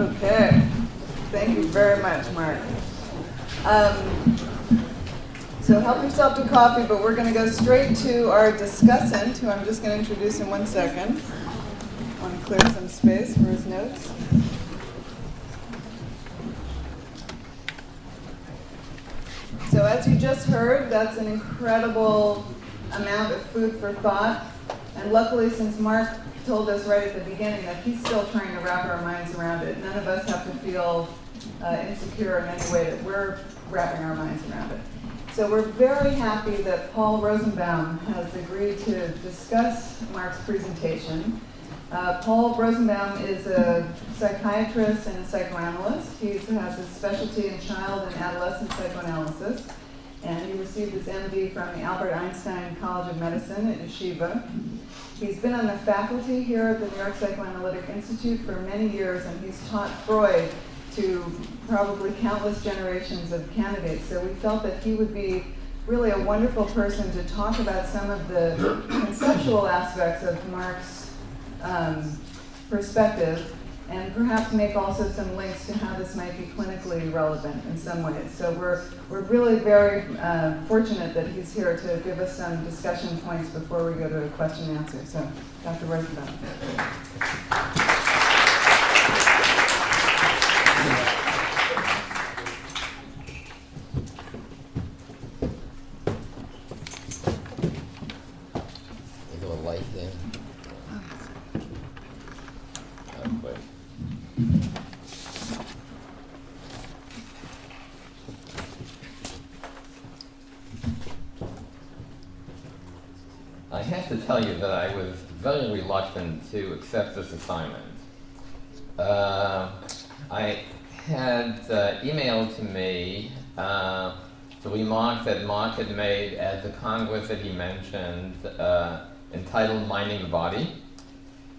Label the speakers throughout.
Speaker 1: Okay. Thank you very much, Mark. So help yourself to coffee, but we're going to go straight to our discussant, who I'm just going to introduce in 1 second. I want to clear some space for his notes. So as you just heard, that's an incredible amount of food for thought. And luckily, since Mark told us right at the beginning that he's still trying to wrap our minds around it, none of us have to feel insecure in any way that we're wrapping our minds around it. So we're very happy that Paul Rosenbaum has agreed to discuss Mark's presentation. Paul Rosenbaum is a psychiatrist and a psychoanalyst. He has a specialty in child and adolescent psychoanalysis, and he received his MD from the Albert Einstein College of Medicine at Yeshiva. He's been on the faculty here at the Neuropsychoanalytic Institute for many years, and he's taught Freud to probably countless generations of candidates. So we felt that he would be really a wonderful person to talk about some of the conceptual aspects of Mark's perspective, and perhaps make also some links to how this might be clinically relevant in some ways. So we're really very fortunate that he's here to give us some discussion points before we go to a question and answer. So, Dr. Rosenbaum.
Speaker 2: There's a little light there. I have to tell you that I was very reluctant to accept this assignment. I had emailed to me the remark that Mark had made at the Congress that he mentioned entitled Minding the Body.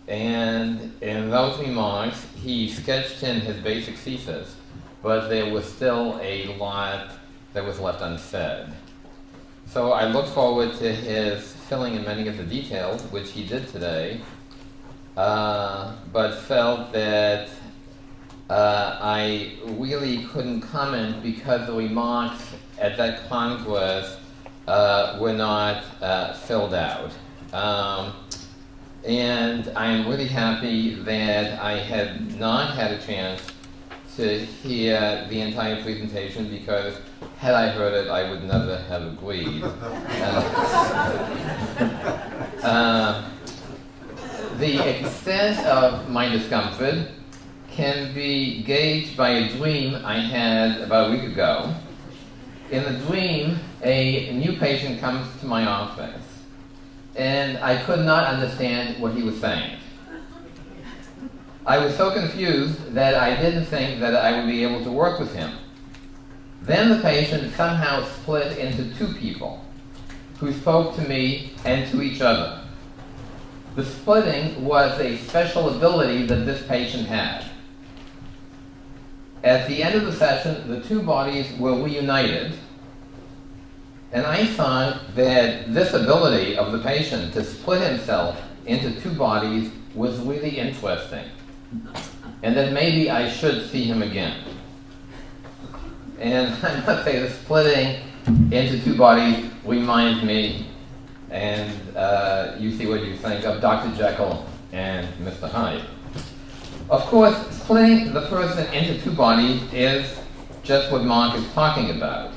Speaker 2: And in those remarks, he sketched in his basic thesis, but there was still a lot that was left unsaid. So I look forward to his filling in many of the details, which he did today, but felt that I really couldn't comment because the remarks at that Congress were not filled out. And I'm really happy that I had not had a chance to hear the entire presentation, because had I heard it, I would never have agreed. The extent of my discomfort can be gauged by a dream I had about a week ago. In the dream, a new patient comes to my office, and I could not understand what he was saying. I was so confused that I didn't think that I would be able to work with him. Then the patient somehow split into two people who spoke to me and to each other. The splitting was a special ability that this patient had. At the end of the session, the two bodies were reunited, and I thought that this ability of the patient to split himself into two bodies was really interesting, and that maybe I should see him again. And I must say, the splitting into two bodies reminds me, and you see what you think, of Dr. Jekyll and Mr. Hyde. Of course, splitting the person into two bodies is just what Mark is talking about.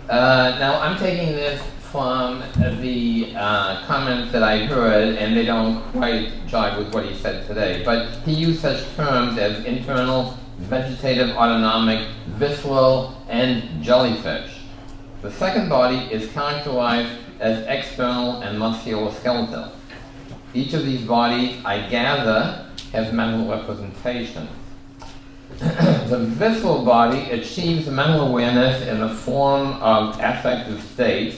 Speaker 2: Now, I'm taking this from the comments that I heard, and they don't quite jive with what he said today, but he used such terms as internal, vegetative, autonomic, visceral, and jellyfish. The second body is characterized as external and musculoskeletal. Each of these bodies, I gather, has mental representation. The visceral body achieves mental awareness in the form of affective states,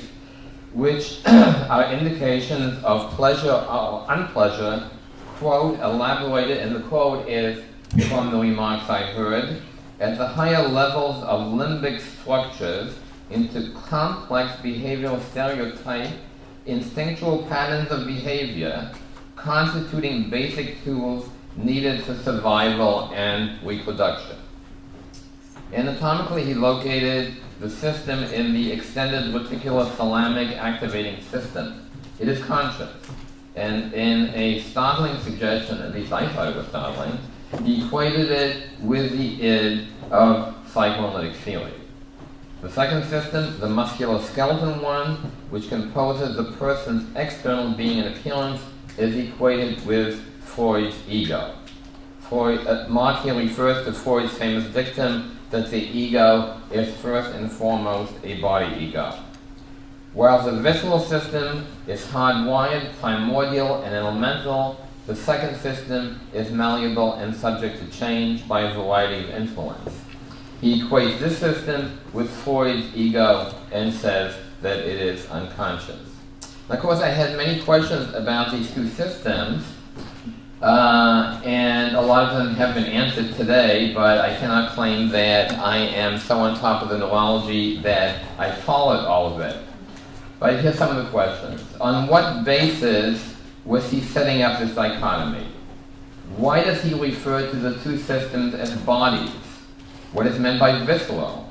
Speaker 2: which are indications of pleasure or unpleasure, quote, elaborated, and the quote is from the remarks I heard, at the higher levels of limbic structures into complex behavioral stereotype, instinctual patterns of behavior, constituting basic tools needed for survival and reproduction. Anatomically, he located the system in the extended reticulothalamic activating system. It is conscious. And in a startling suggestion, at least I thought it was startling, he equated it with the id of psychoanalytic theory. The second system, the muscular skeleton one, which composes the person's external being and appearance, is equated with Freud's ego. Mark here refers to Freud's famous dictum that the ego is first and foremost a body ego. While the visceral system is hardwired, primordial, and elemental, the second system is malleable and subject to change by a variety of influence. He equates this system with Freud's ego and says that it is unconscious. Of course, I had many questions about these two systems, and a lot of them have been answered today, but I cannot claim that I am so on top of the neurology that I followed all of it. But here's some of the questions. On what basis was he setting up this dichotomy? Why does he refer to the two systems as bodies? What is meant by visceral?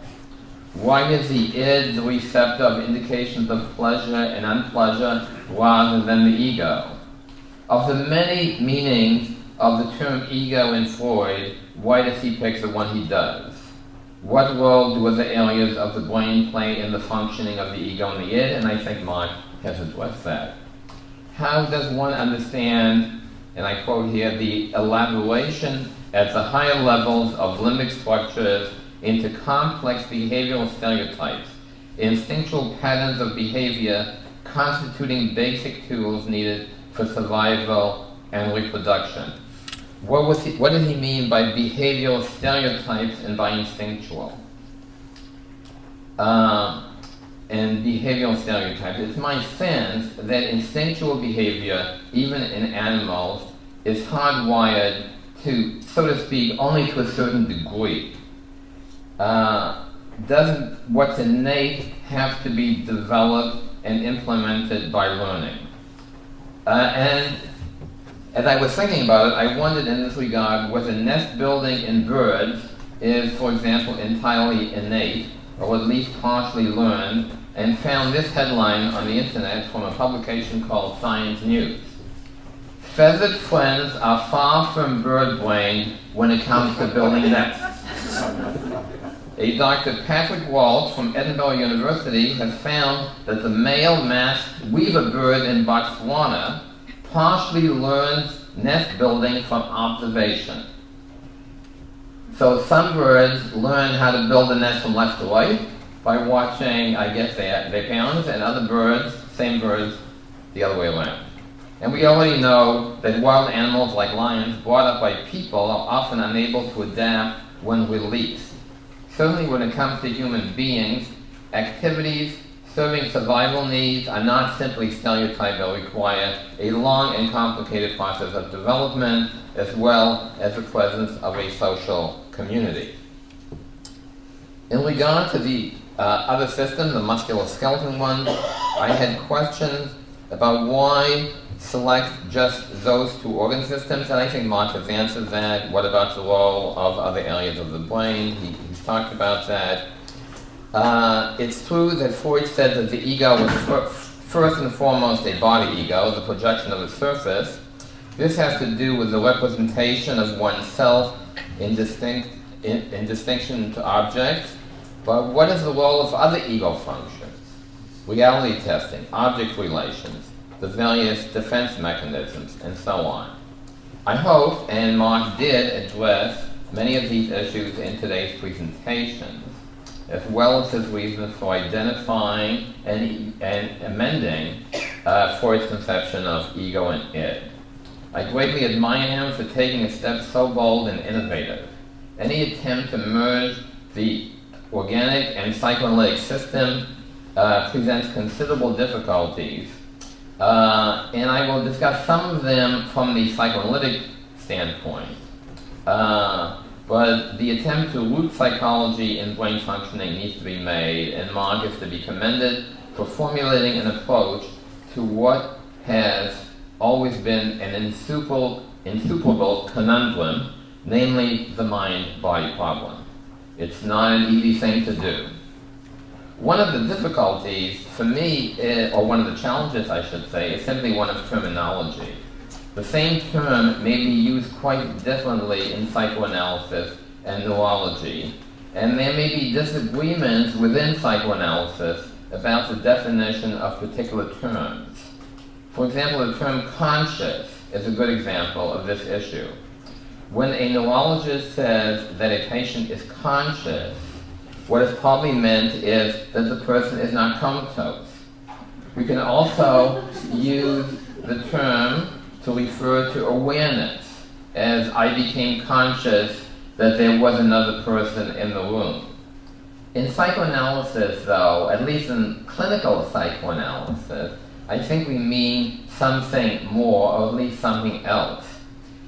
Speaker 2: Why is the id the receptor of indications of pleasure and unpleasure rather than the ego? Of the many meanings of the term ego in Freud, why does he pick the one he does? What role do other areas of the brain play in the functioning of the ego and the id? And I think Mark has addressed that. How does one understand, and I quote here, the elaboration at the higher levels of limbic structures into complex behavioral stereotypes, instinctual patterns of behavior constituting basic tools needed for survival and reproduction? What did he mean by behavioral stereotypes and by instinctual? And behavioral stereotypes. It's my sense that instinctual behavior, even in animals, is hardwired to, so to speak, only to a certain degree. Doesn't what's innate have to be developed and implemented by learning? And as I was thinking about it, I wondered in this regard whether nest building in birds is, for example, entirely innate, or at least partially learned, and found this headline on the internet from a publication called Science News. Feathered friends are far from bird-brained when it comes to building nests. A Dr. Patrick Walsh from Edinburgh University has found that the male masked weaver bird in Botswana partially learns nest building from observation. So some birds learn how to build a nest from left to right by watching, I guess, their parents, and other birds, same birds, the other way around. And we already know that wild animals like lions brought up by people are often unable to adapt when released. Certainly when it comes to human beings, activities serving survival needs are not simply stereotyped but require a long and complicated process of development as well as the presence of a social community. In regard to the other system, the muscular skeleton one, I had questions about why select just those two organ systems, and I think Mark has answered that. What about the role of other areas of the brain? He's talked about that. It's true that Freud said that the ego was first and foremost a body ego, the projection of a surface. This has to do with the representation of oneself in distinction to objects. But what is the role of other ego functions? Reality testing, object relations, the various defense mechanisms, and so on. I hope, and Mark did address many of these issues in today's presentations, as well as his reasons for identifying and amending Freud's conception of ego and id. I greatly admire him for taking a step so bold and innovative. Any attempt to merge the organic and psychoanalytic system presents considerable difficulties, and I will discuss some of them from the psychoanalytic standpoint. But the attempt to root psychology in brain functioning needs to be made, and Mark is to be commended for formulating an approach to what has always been an insuperable conundrum, namely the mind-body problem. It's not an easy thing to do. One of the difficulties for me, or one of the challenges I should say, is simply one of terminology. The same term may be used quite differently in psychoanalysis and neurology, and there may be disagreements within psychoanalysis about the definition of particular terms. For example, the term conscious is a good example of this issue. When a neurologist says that a patient is conscious, what is probably meant is that the person is not comatose. We can also use the term to refer to awareness, as I became conscious that there was another person in the room. In psychoanalysis, though, at least in clinical psychoanalysis, I think we mean something more, or at least something else.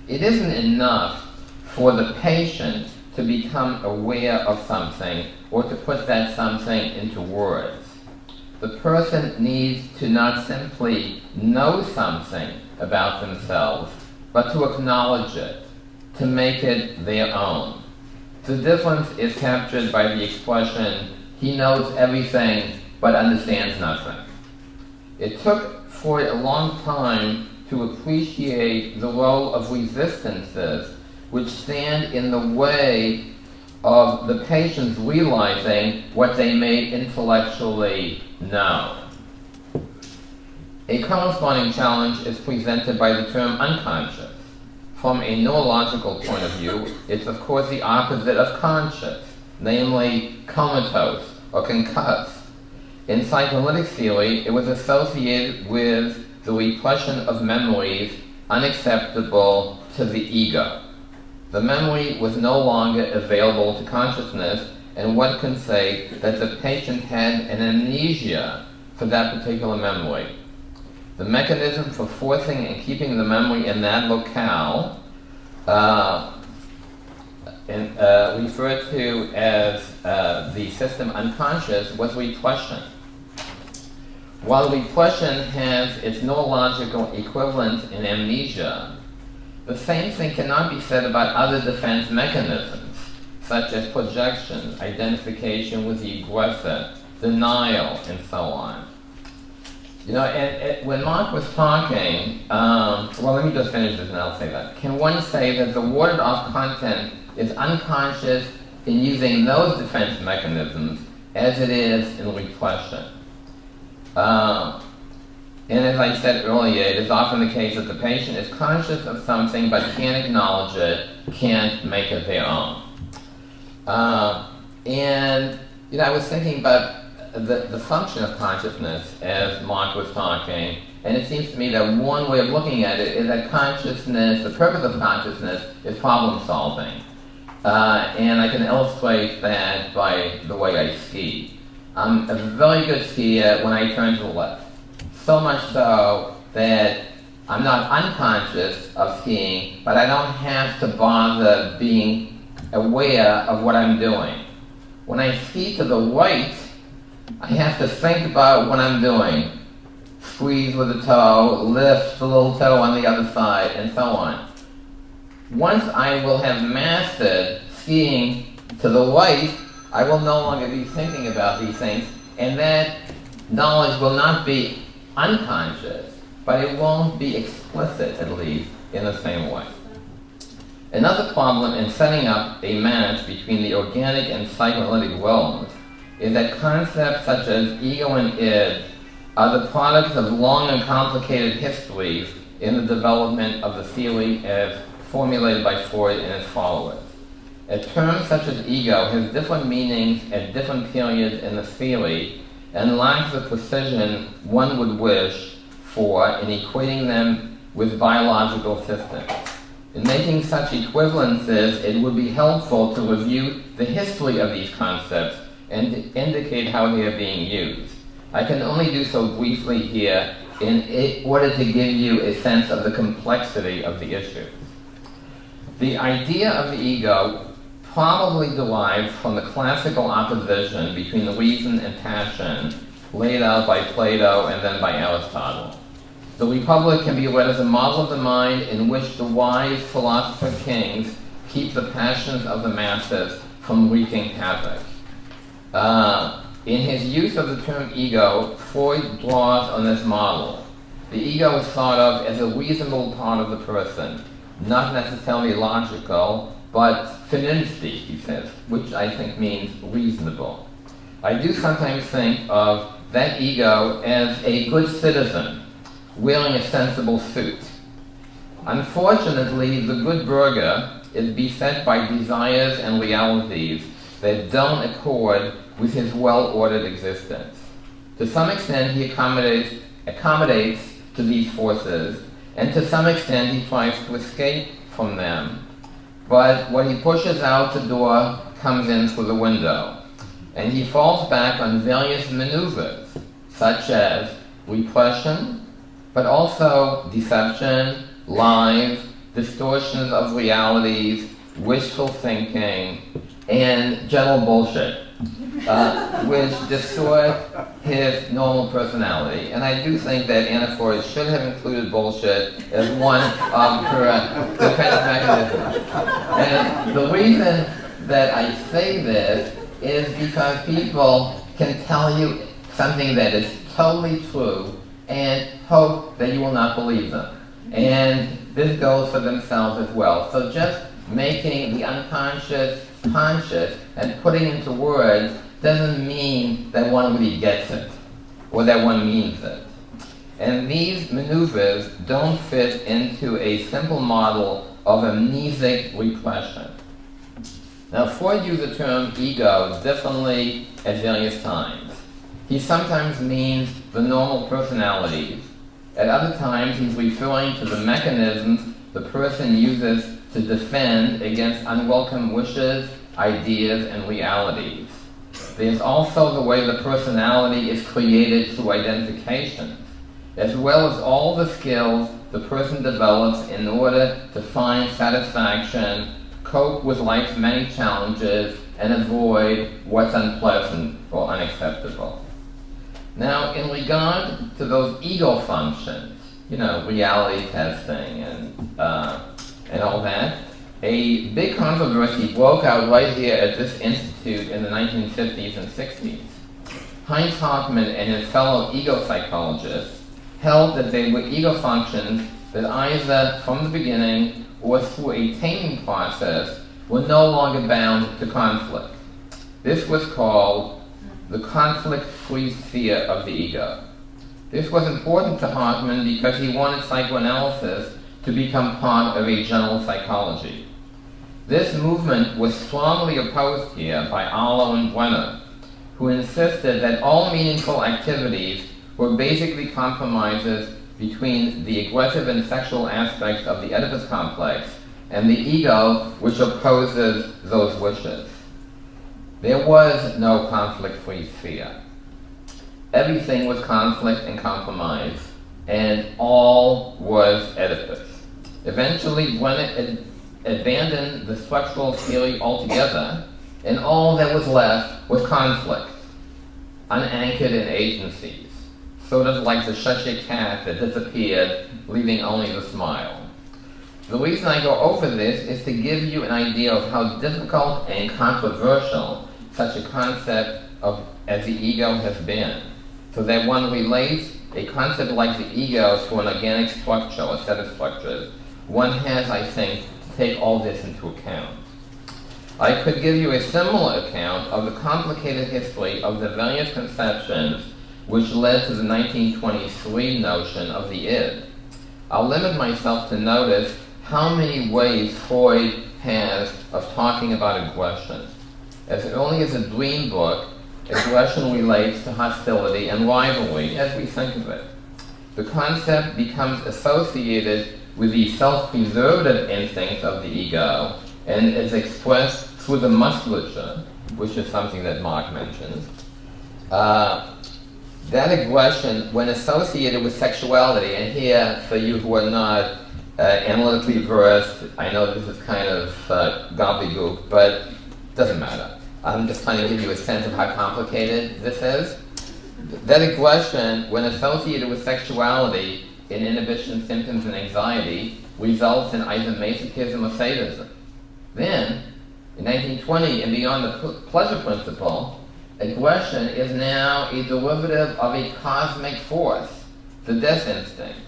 Speaker 2: It isn't enough for the patient to become aware of something or to put that something into words. The person needs to not simply know something about themselves, but to acknowledge it, to make it their own. The difference is captured by the expression, he knows everything but understands nothing. It took Freud a long time to appreciate the role of resistances which stand in the way of the patients realizing what they may intellectually know. A corresponding challenge is presented by the term unconscious. From a neurological point of view, it's of course the opposite of conscious, namely comatose or concussed. In psychoanalytic theory, it was associated with the repression of memories unacceptable to the ego. The memory was no longer available to consciousness, and one can say that the patient had an amnesia for that particular memory. The mechanism for forcing and keeping the memory in that locale, referred to as the system unconscious, was repression. While repression has its neurological equivalent in amnesia, the same thing cannot be said about other defense mechanisms, such as projection, identification with the aggressor, denial, and so on. You know, when Mark was talking, well, let me just finish this and I'll say that. Can one say that the warded off content is unconscious in using those defense mechanisms as it is in repression? And as I said earlier, it is often the case that the patient is conscious of something but can't acknowledge it, can't make it their own. And, you know, I was thinking about the function of consciousness as Mark was talking, and it seems to me that one way of looking at it is that consciousness, the purpose of consciousness, is problem solving. And I can illustrate that by the way I ski. I'm a very good skier when I turn to the left. So much so that I'm not unconscious of skiing, but I don't have to bother being aware of what I'm doing. When I ski to the right, I have to think about what I'm doing. Squeeze with the toe, lift the little toe on the other side, and so on. Once I will have mastered skiing to the right, I will no longer be thinking about these things, and that knowledge will not be unconscious, but it won't be explicit, at least, in the same way. Another problem in setting up a match between the organic and psychoanalytic realms is that concepts such as ego and id are the products of long and complicated histories in the development of the theory as formulated by Freud and his followers. A term such as ego has different meanings at different periods in the theory and lacks the precision one would wish for in equating them with biological systems. In making such equivalences, it would be helpful to review the history of these concepts and to indicate how they are being used. I can only do so briefly here in order to give you a sense of the complexity of the issue. The idea of the ego probably derives from the classical opposition between reason and passion laid out by Plato and then by Aristotle. The Republic can be read as a model of the mind in which the wise philosopher kings keep the passions of the masses from wreaking havoc. In his use of the term ego, Freud draws on this model. The ego is thought of as a reasonable part of the person, not necessarily logical, but vernünftig, he says, which I think means reasonable. I do sometimes think of that ego as a good citizen wearing a sensible suit. Unfortunately, the good burgher is beset by desires and realities that don't accord with his well-ordered existence. To some extent, he accommodates to these forces, and to some extent he tries to escape from them. But what he pushes out the door comes in through the window, and he falls back on various maneuvers, such as repression, but also deception, lies, distortions of realities, wishful thinking, and general bullshit, which distort his normal personality. And I do think that Anna Freud should have included bullshit as one of her defense mechanisms. And the reason that I say this is because people can tell you something that is totally true and hope that you will not believe them. And this goes for themselves as well. So just making the unconscious conscious and putting into words doesn't mean that one really gets it or that one means it. And these maneuvers don't fit into a simple model of amnesic repression. Now, Freud used the term ego differently at various times. He sometimes means the normal personalities. At other times, he's referring to the mechanisms the person uses to defend against unwelcome wishes, ideas, and realities. There's also the way the personality is created through identification, as well as all the skills the person develops in order to find satisfaction, cope with life's many challenges, and avoid what's unpleasant or unacceptable. Now, in regard to those ego functions, reality testing and all that, a big controversy broke out right here at this institute in the 1950s and 60s. Heinz Hoffmann and his fellow ego psychologists held that they were ego functions that either from the beginning or through a taming process were no longer bound to conflict. This was called the conflict-free sphere of the ego. This was important to Hoffmann because he wanted psychoanalysis to become part of a general psychology. This movement was strongly opposed here by Arlo and Brenner, who insisted that all meaningful activities were basically compromises between the aggressive and sexual aspects of the Oedipus complex and the ego, which opposes those wishes. There was no conflict-free sphere. Everything was conflict and compromise, and all was Oedipus. Eventually, Brenner abandoned the structural theory altogether, and all that was left was conflict, unanchored in agencies, sort of like the Cheshire cat that disappeared, leaving only the smile. The reason I go over this is to give you an idea of how difficult and controversial such a concept as the ego has been, so that one relates a concept like the ego to an organic structure or set of structures. One has, I think, to take all this into account. I could give you a similar account of the complicated history of the various conceptions which led to the 1923 notion of the id. I'll limit myself to notice how many ways Freud has of talking about aggression. As early as a dream book, aggression relates to hostility and rivalry as we think of it. The concept becomes associated with the self-preservative instincts of the ego and is expressed through the musculature, which is something that Mark mentions. That aggression, when associated with sexuality, and here, for you who are not analytically versed, I know this is kind of gobbledygook, but it doesn't matter. I'm just trying to give you a sense of how complicated this is. That aggression, when associated with sexuality, in inhibition symptoms and anxiety results in either masochism or sadism. Then, in 1920 and beyond the pleasure principle, aggression is now a derivative of a cosmic force, the death instinct.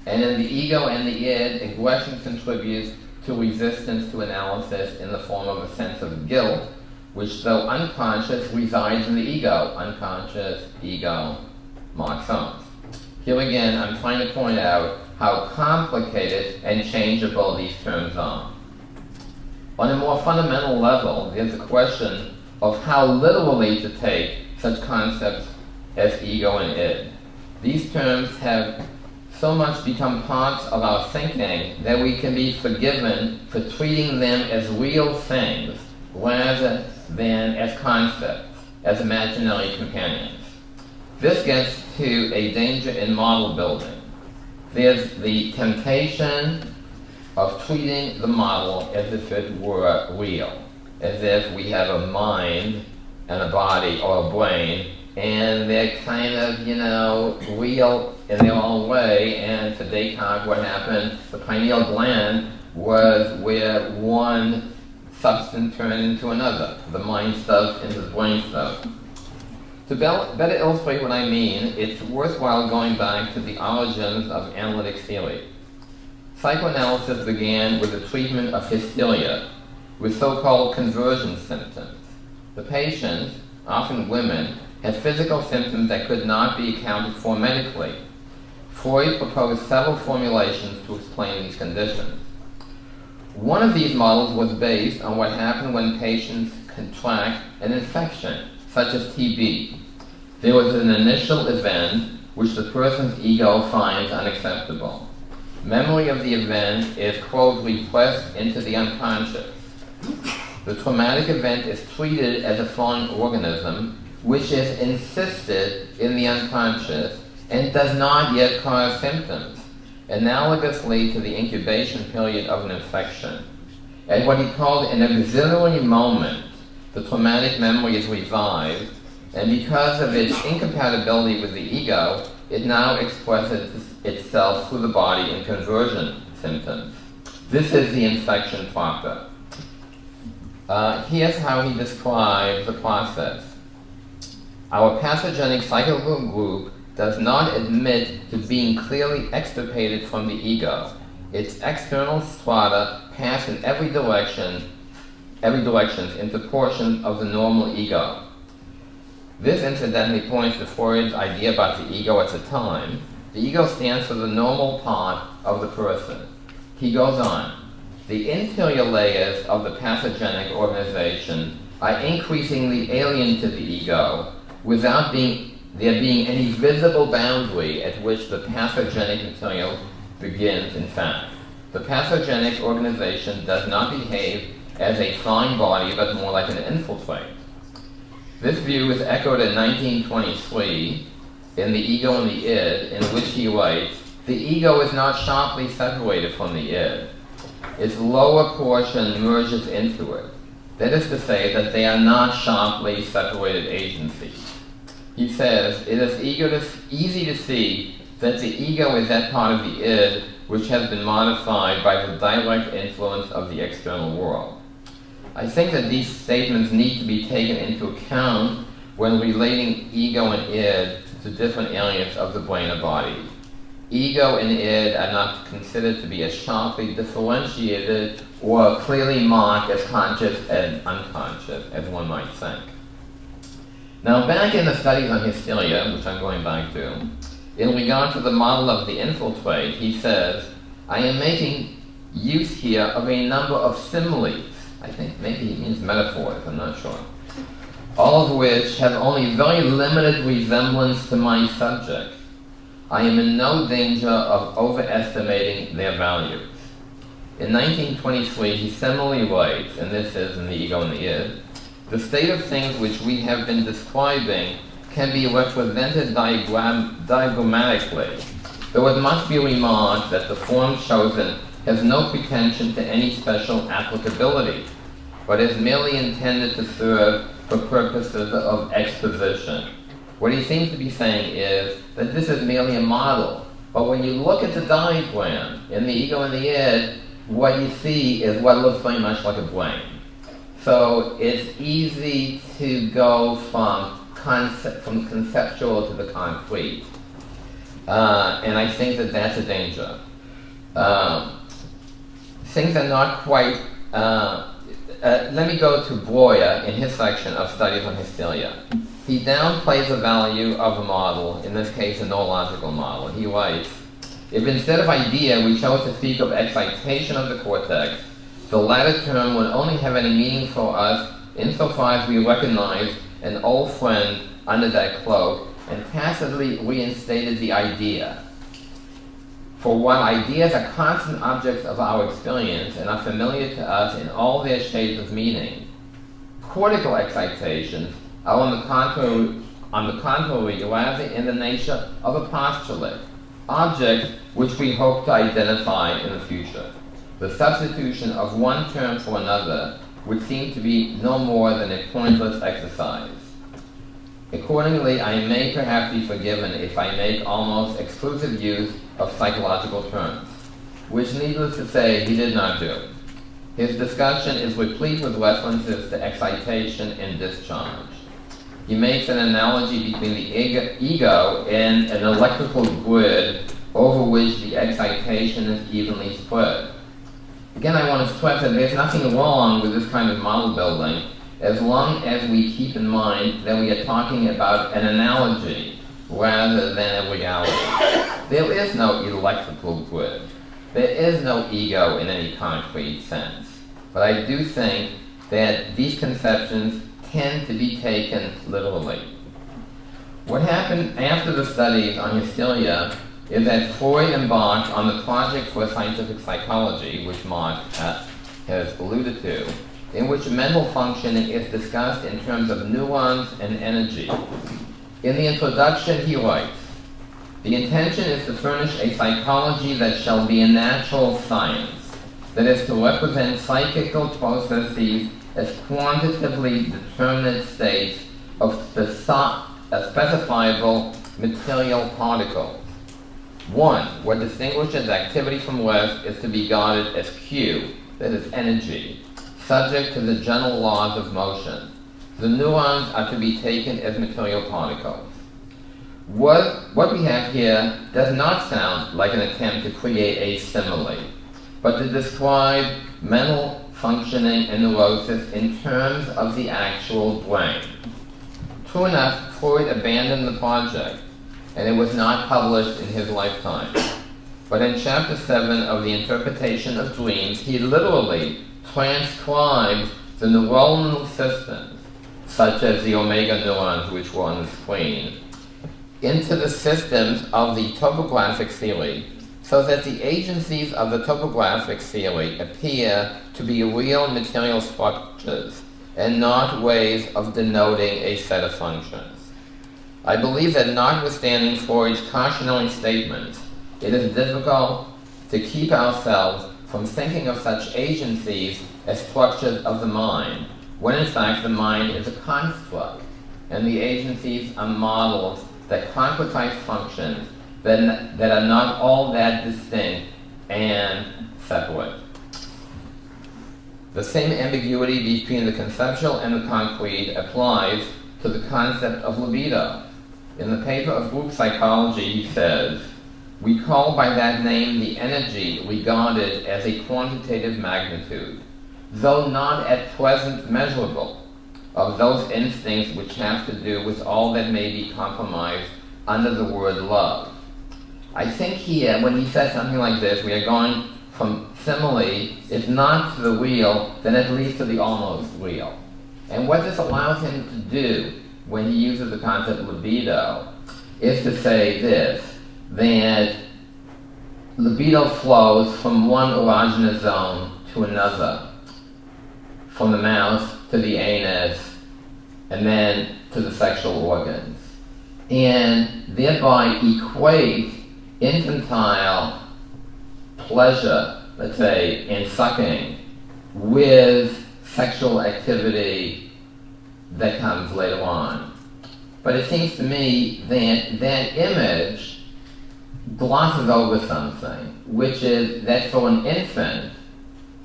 Speaker 2: And in the ego and the id, aggression contributes to resistance to analysis in the form of a sense of guilt, which, though unconscious, resides in the ego. Unconscious, ego, Mark Solms. Here again, I'm trying to point out how complicated and changeable these terms are. On a more fundamental level, there's a question of how literally to take such concepts as ego and id. These terms have so much become parts of our thinking that we can be forgiven for treating them as real things rather than as concepts, as imaginary companions. This gets to a danger in model building. There's the temptation of treating the model as if it were real, as if we have a mind and a body or a brain, and they're kind of, real in their own way. And for Descartes, what happened? The pineal gland was where one substance turned into another, the mind stuff into the brain stuff. To better illustrate what I mean, it's worthwhile going back to the origins of analytic theory. Psychoanalysis began with the treatment of hysteria, with so-called conversion symptoms. The patients, often women, had physical symptoms that could not be accounted for medically. Freud proposed several formulations to explain these conditions. One of these models was based on what happened when patients contract an infection, such as TB. There was an initial event which the person's ego finds unacceptable. Memory of the event is, quote, repressed into the unconscious. The traumatic event is treated as a foreign organism, which is insisted in the unconscious and does not yet cause symptoms, analogously to the incubation period of an infection. At what he called an auxiliary moment, the traumatic memory is revived, and because of its incompatibility with the ego, it now expresses itself through the body in conversion symptoms. This is the infection proper. Here's how he describes the process. Our pathogenic psychical group does not admit to being clearly extirpated from the ego. Its external strata pass in every direction into portions of the normal ego. This incidentally points to Freud's idea about the ego at the time. The ego stands for the normal part of the person. He goes on. The interior layers of the pathogenic organization are increasingly alien to the ego without there being any visible boundary at which the pathogenic material begins. In fact, the pathogenic organization does not behave as a foreign body but more like an infiltrate. This view is echoed in 1923 in The Ego and the Id, in which he writes, the ego is not sharply separated from the id. Its lower portion merges into it. That is to say that they are not sharply separated agencies. He says, it is easy to see that the ego is that part of the id which has been modified by the direct influence of the external world. I think that these statements need to be taken into account when relating ego and id to different areas of the brain or body. Ego and id are not considered to be as sharply differentiated or clearly marked as conscious and unconscious as one might think. Now, back in the studies on hysteria, which I'm going back to, in regard to the model of the infiltrate, he says, I am making use here of a number of similes. I think maybe he means metaphors, I'm not sure. All of which have only very limited resemblance to my subject. I am in no danger of overestimating their values. In 1923, he similarly writes, and this is in The Ego and the Id, the state of things which we have been describing can be represented diagrammatically, though it must be remarked that the form chosen has no pretension to any special applicability, but is merely intended to serve for purposes of exposition. What he seems to be saying is that this is merely a model, But when you look at the diagram in the ego and the id, what you see is what looks very much like a brain. So it's easy to go from conceptual to the concrete. And I think that that's a danger. Things are not quite... let me go to Voya in his section of studies on hysteria. He downplays the value of a model, in this case a neurological model. He writes, if instead of idea we chose to speak of excitation of the cortex, the latter term would only have any meaning for us insofar as we recognize an old friend under that cloak and tacitly reinstated the idea. For while ideas are constant objects of our experience and are familiar to us in all their shades of meaning, cortical excitations are on the contrary rather in the nature of a postulate, object which we hope to identify in the future. The substitution of one term for another would seem to be no more than a pointless exercise. Accordingly, I may perhaps be forgiven if I make almost exclusive use of psychological terms, which needless to say he did not do. His discussion is replete with references to excitation and discharge. He makes an analogy between the ego and an electrical grid over which the excitation is evenly spread. Again, I want to stress that there's nothing wrong with this kind of model building as long as we keep in mind that we are talking about an analogy rather than a reality. There is no electrical grid. There is no ego in any concrete sense. But I do think that these conceptions tend to be taken literally. What happened after the studies on hysteria is that Freud embarked on the project for scientific psychology, which Mark has alluded to, in which mental functioning is discussed in terms of neurons and energy. In the introduction, he writes, the intention is to furnish a psychology that shall be a natural science, that is to represent psychical processes as quantitatively determinate states of specifiable material particles. One, what distinguishes activity from rest is to be regarded as Q, that is energy, subject to the general laws of motion. The neurons are to be taken as material particles. What we have here does not sound like an attempt to create a simile, but to describe mental functioning and neurosis in terms of the actual brain. True enough, Freud abandoned the project, and it was not published in his lifetime. But in Chapter 7 of The Interpretation of Dreams, he literally transcribes the neuronal systems, such as the omega neurons which were on the screen, into the systems of the topographic theory, so that the agencies of the topographic theory appear to be real material structures and not ways of denoting a set of functions. I believe that notwithstanding Freud's cautionary statements, it is difficult to keep ourselves from thinking of such agencies as structures of the mind, when in fact the mind is a construct, and the agencies are models that concretize functions that are not all that distinct and separate. The same ambiguity between the conceptual and the concrete applies to the concept of libido. In the paper of Group Psychology, he says, we call by that name the energy regarded as a quantitative magnitude, though not at present measurable, of those instincts which have to do with all that may be compromised under the word love. I think here, when he says something like this, we are going from simile, if not to the real, then at least to the almost real. And what this allows him to do when he uses the concept libido is to say this, that libido flows from one erogenous zone to another, from the mouth to the anus, and then to the sexual organs, and thereby equate infantile pleasure, let's say, in sucking, with sexual activity that comes later on. But it seems to me that that image glosses over something, which is that for an infant,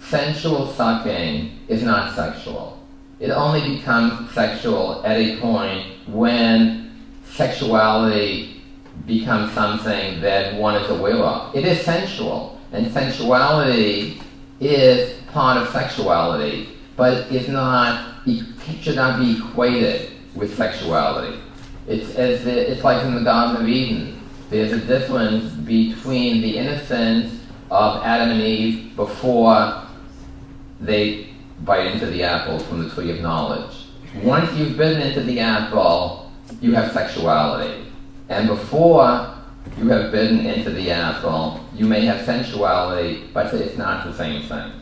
Speaker 2: sensual sucking is not sexual. It only becomes sexual at a point when sexuality becomes something that one is aware of. It is sensual, and sensuality is part of sexuality, but it should not be equated with sexuality. It's like in the Garden of Eden. There's a difference between the innocence of Adam and Eve before they bite into the apple from the tree of knowledge. Once you've bitten into the apple, you have sexuality. And before you have bitten into the apple, you may have sensuality, but it's not the same thing.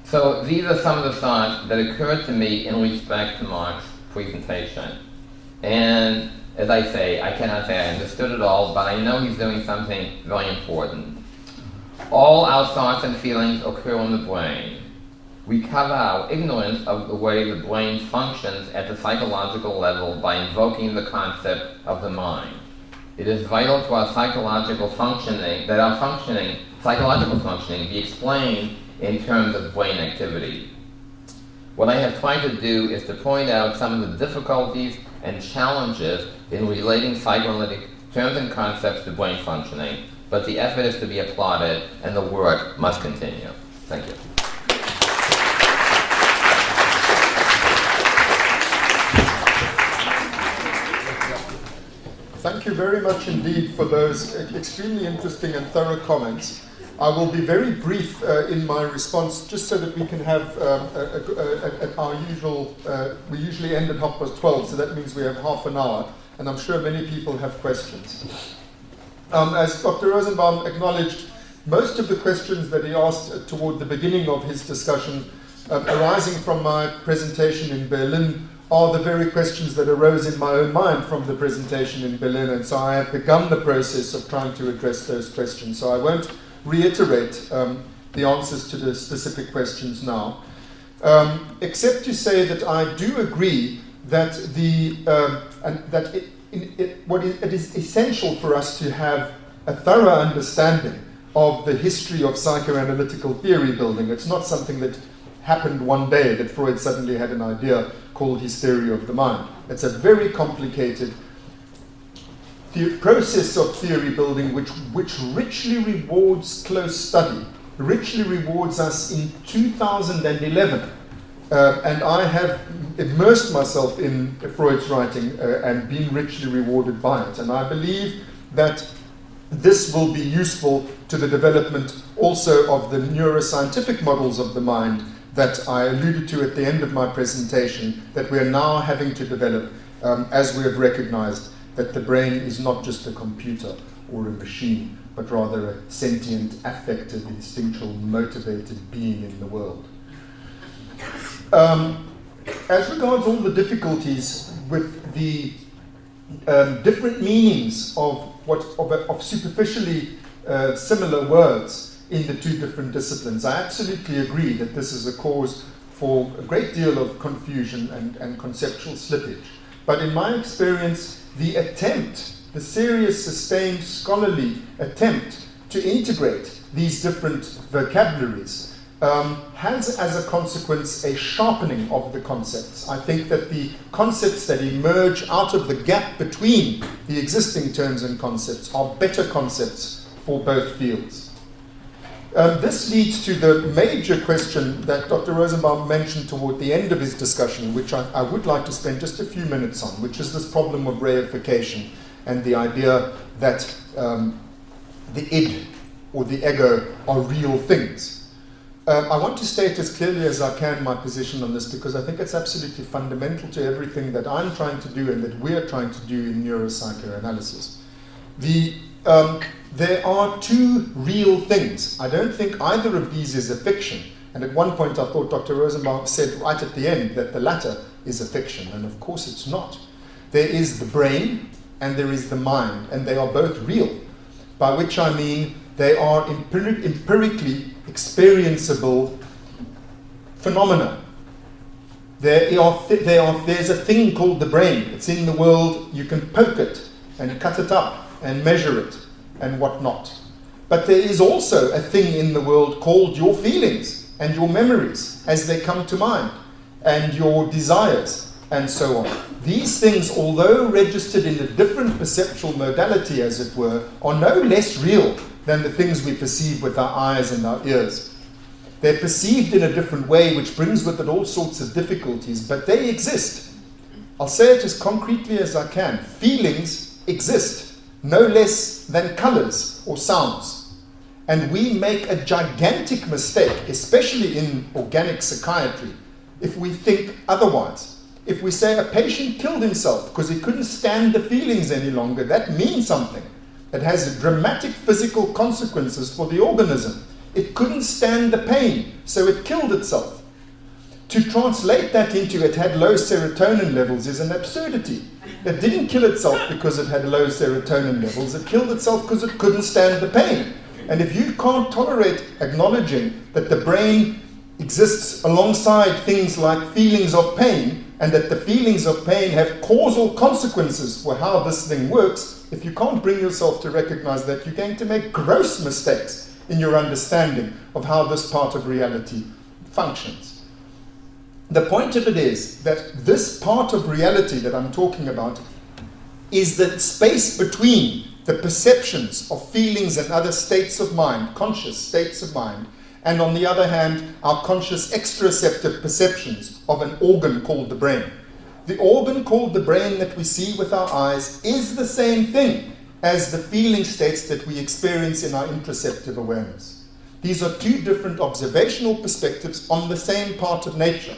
Speaker 2: So these are some of the thoughts that occurred to me in respect to Mark's presentation. And as I say, I cannot say I understood it all, but I know he's doing something very important. All our thoughts and feelings occur in the brain. We cover our ignorance of the way the brain functions at the psychological level by invoking the concept of the mind. It is vital to our psychological functioning that our psychological functioning be explained in terms of brain activity. What I have tried to do is to point out some of the difficulties and challenges in relating psychoanalytic terms and concepts to brain functioning, but the effort is to be applauded and the work must continue. Thank you.
Speaker 3: Thank you very much indeed for those extremely interesting and thorough comments. I will be very brief in my response, just so that we can have our usual, we usually end at 12:30, so that means we have half an hour, and I'm sure many people have questions. As Dr. Rosenbaum acknowledged, most of the questions that he asked toward the beginning of his discussion, arising from my presentation in Berlin, are the very questions that arose in my own mind from the presentation in Berlin, and so I have begun the process of trying to address those questions. So I won't reiterate the answers to the specific questions now, except to say that I do agree that it is essential for us to have a thorough understanding of the history of psychoanalytical theory building. It's not something that happened one day, that Freud suddenly had an idea called his theory of the mind. It's a very complicated process of theory building which richly rewards close study, richly rewards us in 2011. And I have immersed myself in Freud's writing and been richly rewarded by it. And I believe that this will be useful to the development also of the neuroscientific models of the mind that I alluded to at the end of my presentation, that we are now having to develop as we have recognized that the brain is not just a computer or a machine, but rather a sentient, affective, instinctual, motivated being in the world. As regards all the difficulties with the different meanings of superficially similar words in the two different disciplines, I absolutely agree that this is a cause for a great deal of confusion and conceptual slippage. But in my experience, the serious, sustained, scholarly attempt to integrate these different vocabularies has as a consequence a sharpening of the concepts. I think that the concepts that emerge out of the gap between the existing terms and concepts are better concepts for both fields. This leads to the major question that Dr. Rosenbaum mentioned toward the end of his discussion, which I would like to spend just a few minutes on, which is this problem of reification and the idea that the id or the ego are real things. I want to state as clearly as I can my position on this, because I think it's absolutely fundamental to everything that I'm trying to do and that we're trying to do in neuropsychoanalysis. There are two real things. I don't think either of these is a fiction. And at one point I thought Dr. Rosenbaum said right at the end that the latter is a fiction, and of course it's not. There is the brain and there is the mind, and they are both real, by which I mean they are empirically experienceable phenomena. There's a thing called the brain. It's in the world. You can poke it and cut it up and measure it. and what not. But there is also a thing in the world called your feelings and your memories as they come to mind, and your desires, and so on. These things, although registered in a different perceptual modality, as it were, are no less real than the things we perceive with our eyes and our ears. They're perceived in a different way, which brings with it all sorts of difficulties, but they exist. I'll say it as concretely as I can. Feelings exist, no less than colors or sounds. And we make a gigantic mistake, especially in organic psychiatry, if we think otherwise. If we say a patient killed himself because he couldn't stand the feelings any longer, that means something. It has dramatic physical consequences for the organism. It couldn't stand the pain, so it killed itself. To translate that into it had low serotonin levels is an absurdity. It didn't kill itself because it had low serotonin levels. It killed itself because it couldn't stand the pain. And if you can't tolerate acknowledging that the brain exists alongside things like feelings of pain, and that the feelings of pain have causal consequences for how this thing works, if you can't bring yourself to recognize that, you're going to make gross mistakes in your understanding of how this part of reality functions. The point of it is that this part of reality that I'm talking about is the space between the perceptions of feelings and other states of mind, conscious states of mind, and on the other hand, our conscious exteroceptive perceptions of an organ called the brain. The organ called the brain that we see with our eyes is the same thing as the feeling states that we experience in our interoceptive awareness. These are two different observational perspectives on the same part of nature.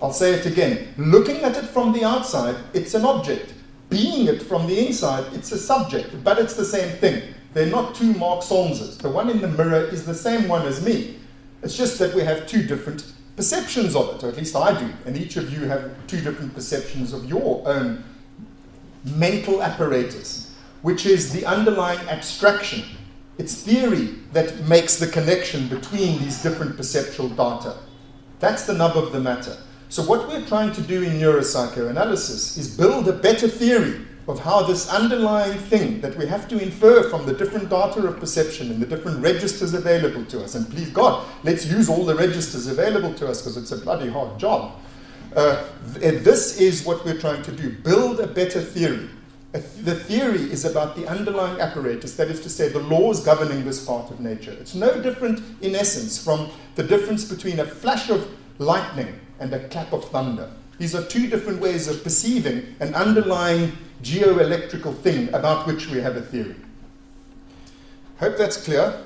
Speaker 3: I'll say it again. Looking at it from the outside, it's an object. Being it from the inside, it's a subject, but it's the same thing. They're not two Mark Solmses. The one in the mirror is the same one as me. It's just that we have two different perceptions of it, or at least I do, and each of you have two different perceptions of your own mental apparatus, which is the underlying abstraction. It's theory that makes the connection between these different perceptual data. That's the nub of the matter. So what we're trying to do in neuropsychoanalysis is build a better theory of how this underlying thing that we have to infer from the different data of perception and the different registers available to us, and please God, let's use all the registers available to us because it's a bloody hard job. This is what we're trying to do, build a better theory. The theory is about the underlying apparatus, that is to say, the laws governing this part of nature. It's no different, in essence, from the difference between a flash of lightning and a clap of thunder. These are two different ways of perceiving an underlying geoelectrical thing about which we have a theory. Hope that's clear.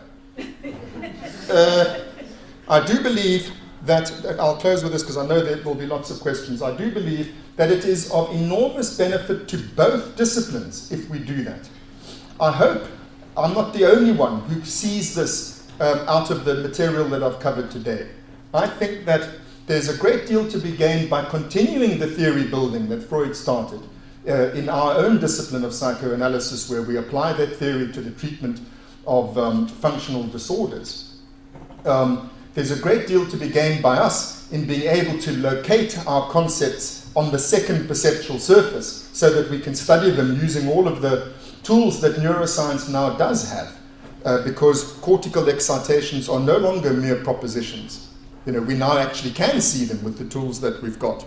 Speaker 3: I do believe that, I'll close with this because I know there will be lots of questions. I do believe that it is of enormous benefit to both disciplines if we do that. I hope I'm not the only one who sees this out of the material that I've covered today. I think that there's a great deal to be gained by continuing the theory building that Freud started in our own discipline of psychoanalysis, where we apply that theory to the treatment of functional disorders. There's a great deal to be gained by us in being able to locate our concepts on the second perceptual surface so that we can study them using all of the tools that neuroscience now does have, because cortical excitations are no longer mere propositions. You know, we now actually can see them with the tools that we've got.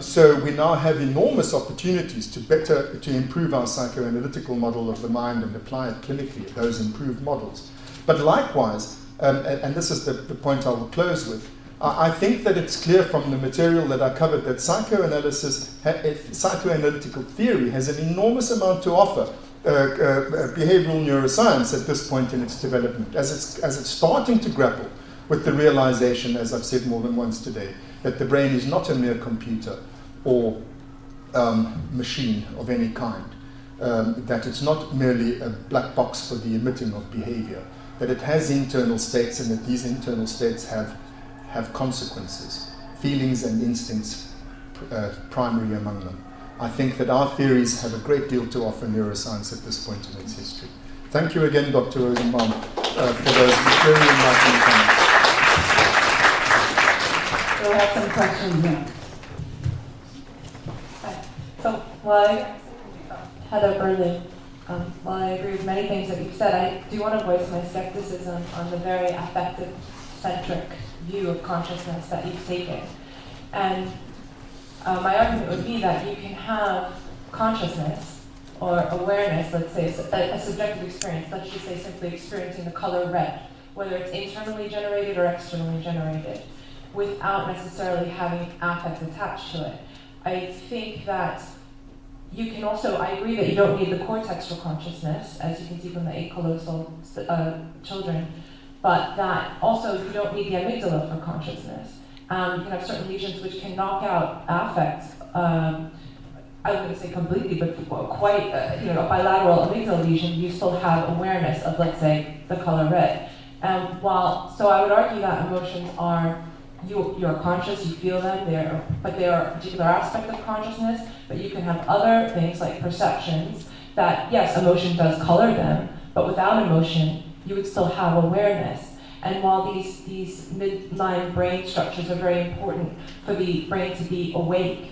Speaker 3: So we now have enormous opportunities to improve our psychoanalytical model of the mind and apply it clinically, those improved models. But likewise, and this is the point I will close with, I think that it's clear from the material that I covered that psychoanalysis, psychoanalytical theory has an enormous amount to offer behavioral neuroscience at this point in its development, as it's starting to grapple with the realization, as I've said more than once today, that the brain is not a mere computer or machine of any kind, that it's not merely a black box for the emitting of behavior, that it has internal states and that these internal states have consequences, feelings and instincts primary among them. I think that our theories have a great deal to offer neuroscience at this point in its history. Thank you again, Dr. Rosenbaum, for those very enlightening comments.
Speaker 4: We'll have some questions now. Hi. So, Heather Burnley.
Speaker 5: While I agree with many things that you've said, I do want to voice my skepticism on the very affective-centric view of consciousness that you've taken. And my argument would be that you can have consciousness or awareness, let's say a subjective experience, let's just say simply experiencing the color red, whether it's internally generated or externally generated, without necessarily having affect attached to it. I think that you can also, I agree that you don't need the cortex for consciousness, as you can see from the 8 callosal children, but that also you don't need the amygdala for consciousness. You can have certain lesions which can knock out affect, I wouldn't say completely, but quite, a bilateral amygdala lesion, you still have awareness of, let's say, the color red. So I would argue that emotions are, you're conscious, you feel them, but they are a particular aspect of consciousness, but you can have other things like perceptions that, yes, emotion does color them, but without emotion, you would still have awareness. And while these midline brain structures are very important for the brain to be awake,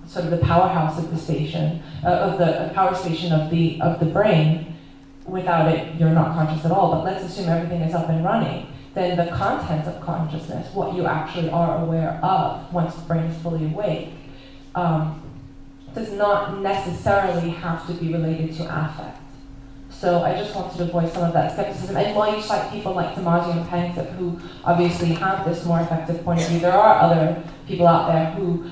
Speaker 5: sort of the powerhouse of the station, of the power station of the brain, without it, you're not conscious at all. But let's assume everything is up and running. Then the content of consciousness, what you actually are aware of once the brain is fully awake, does not necessarily have to be related to affect. So I just wanted to voice some of that skepticism. And while you cite people like Damasio and Panksepp, who obviously have this more effective point of view, there are other people out there who,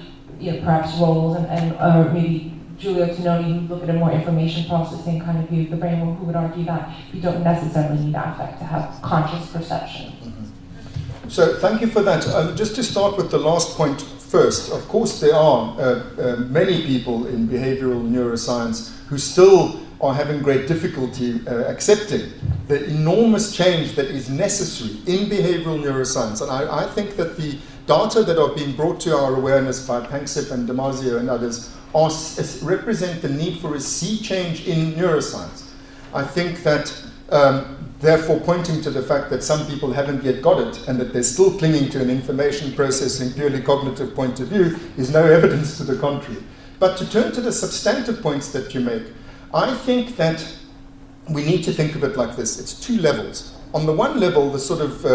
Speaker 5: perhaps Rolls or maybe Giulio Tononi, who look at a more information processing kind of view of the brain, who would argue that you don't necessarily need affect to have conscious perception.
Speaker 3: Mm-hmm. So thank you for that. Just to start with the last point first, of course there are many people in behavioral neuroscience who still are having great difficulty accepting the enormous change that is necessary in behavioral neuroscience. And I think that the data that are being brought to our awareness by Panksepp and Damasio and others represent the need for a sea change in neuroscience. I think that, therefore, pointing to the fact that some people haven't yet got it and that they're still clinging to an information processing, purely cognitive point of view is no evidence to the contrary. But to turn to the substantive points that you make, I think that we need to think of it like this. It's 2 levels. On the one level, the sort of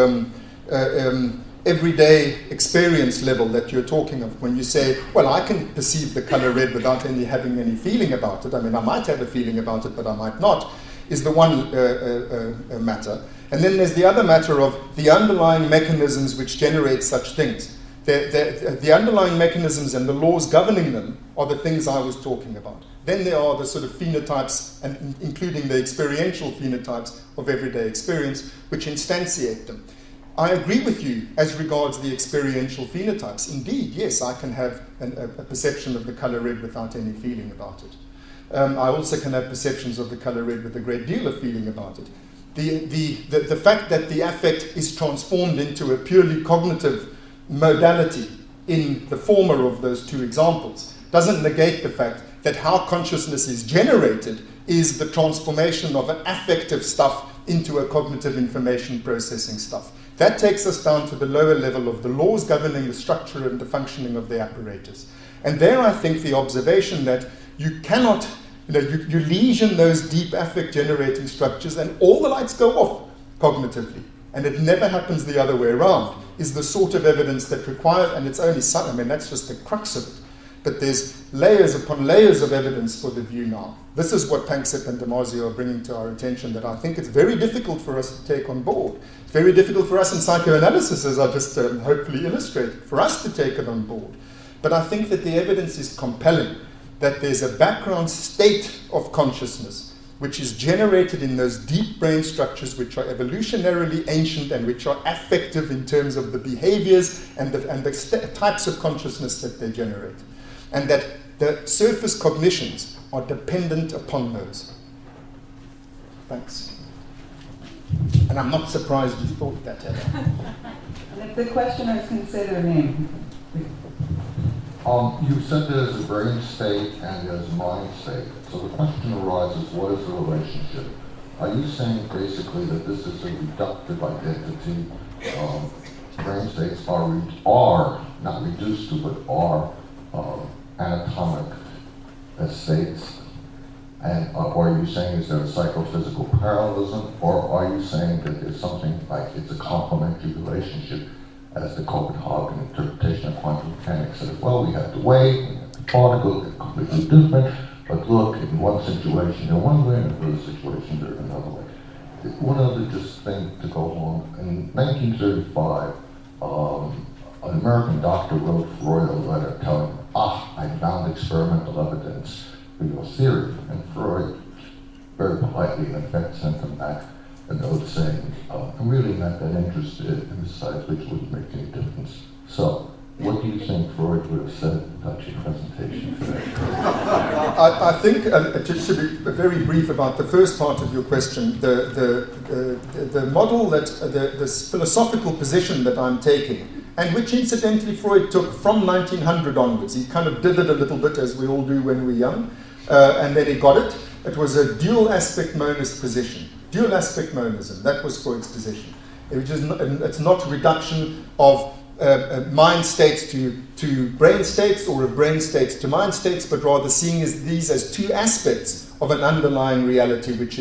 Speaker 3: everyday experience level that you're talking of, when you say, well, I can perceive the color red without having any feeling about it. I mean, I might have a feeling about it, but I might not, is the one matter. And then there's the other matter of the underlying mechanisms which generate such things. The underlying mechanisms and the laws governing them are the things I was talking about. Then there are the sort of phenotypes, and including the experiential phenotypes of everyday experience, which instantiate them. I agree with you as regards the experiential phenotypes. Indeed, yes, I can have a perception of the color red without any feeling about it. I also can have perceptions of the color red with a great deal of feeling about it. The fact that the affect is transformed into a purely cognitive modality in the former of those 2 examples doesn't negate the fact that how consciousness is generated is the transformation of an affective stuff into a cognitive information processing stuff. That takes us down to the lower level of the laws governing the structure and the functioning of the apparatus. And there I think the observation that you cannot, you lesion those deep affect generating structures and all the lights go off cognitively. And it never happens the other way around, is the sort of evidence that requires, and it's only some, that's just the crux of it. But there's layers upon layers of evidence for the view now. This is what Panksepp and Damasio are bringing to our attention that I think it's very difficult for us to take on board. It's very difficult for us in psychoanalysis, as I just hopefully illustrated, for us to take it on board. But I think that the evidence is compelling, that there's a background state of consciousness which is generated in those deep brain structures which are evolutionarily ancient and which are affective in terms of the behaviors and the types of consciousness that they generate. And that the surface cognitions are dependent upon those. Thanks. And I'm not surprised you thought that, Heather.
Speaker 4: And if the questioners can say their name.
Speaker 6: You said there's a brain state and there's a mind state. So the question arises, what is the relationship? Are you saying basically that this is a reductive identity? Brain states are not reduced to, but are anatomic states, And are you saying is there a psychophysical parallelism, or are you saying that there's something like it's a complementary relationship, as the Copenhagen interpretation of quantum mechanics says? Well, we have the wave, we have the particle, they're completely different, but look, in one situation they're one way, and in another situation they're another way. One other just thing to go on. In 1935, an American doctor wrote Freud a letter telling him, I found experimental evidence for your theory. And Freud very politely, in effect, sent him back a note saying, I'm really not that interested in the science, which wouldn't make any difference. So, what do you think Freud would have said about your presentation today?
Speaker 3: I think, just to be very brief about the first part of your question, the model that, this philosophical position that I'm taking, and which incidentally Freud took from 1900 onwards. He kind of did it a little bit, as we all do when we're young, and then he got it. It was a dual aspect monist position. Dual aspect monism, that was Freud's position. It's not a reduction of mind states to brain states, or of brain states to mind states, but rather seeing these as two aspects of an underlying reality which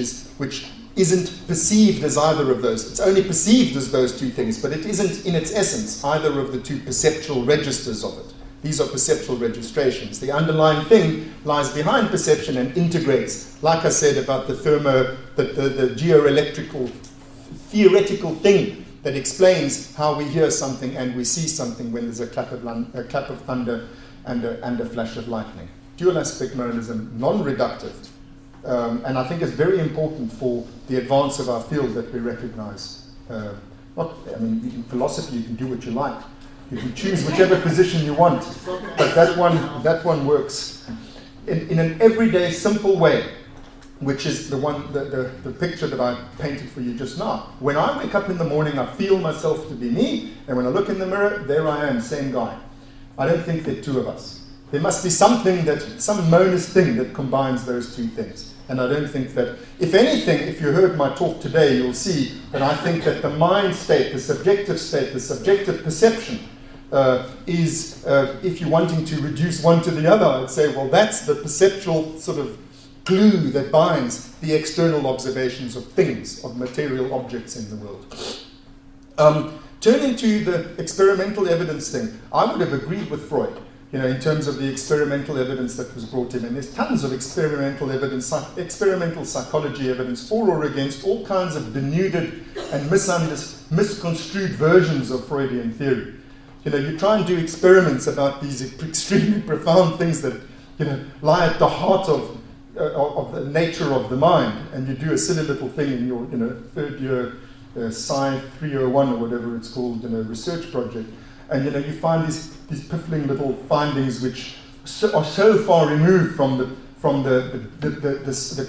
Speaker 3: isn't perceived as either of those. It's only perceived as those two things, but it isn't in its essence either of the two perceptual registers of it. These are perceptual registrations. The underlying thing lies behind perception and integrates, like I said about the geoelectrical, theoretical thing that explains how we hear something and we see something when there's a clap of thunder and a flash of lightning. Dual aspect monism, non-reductive. And I think it's very important for the advance of our field that we recognize. In philosophy you can do what you like. You can choose whichever position you want, but that one works in an everyday, simple way, which is the picture that I painted for you just now. When I wake up in the morning, I feel myself to be me, and when I look in the mirror, there I am, same guy. I don't think there are two of us. There must be some monist thing that combines those two things. And I don't think that, if anything, if you heard my talk today, you'll see that I think that the mind state, the subjective perception, is, if you're wanting to reduce one to the other, I'd say, well, that's the perceptual sort of glue that binds the external observations of things, of material objects in the world. Turning to the experimental evidence thing, I would have agreed with Freud, in terms of the experimental evidence that was brought in. And there's tons of experimental evidence, experimental psychology evidence for or against all kinds of denuded and misconstrued versions of Freudian theory. You try and do experiments about these extremely profound things that, lie at the heart of the nature of the mind, and you do a silly little thing in your, third year Sci 301 or whatever it's called, research project, and you find these piffling little findings which are so far removed from the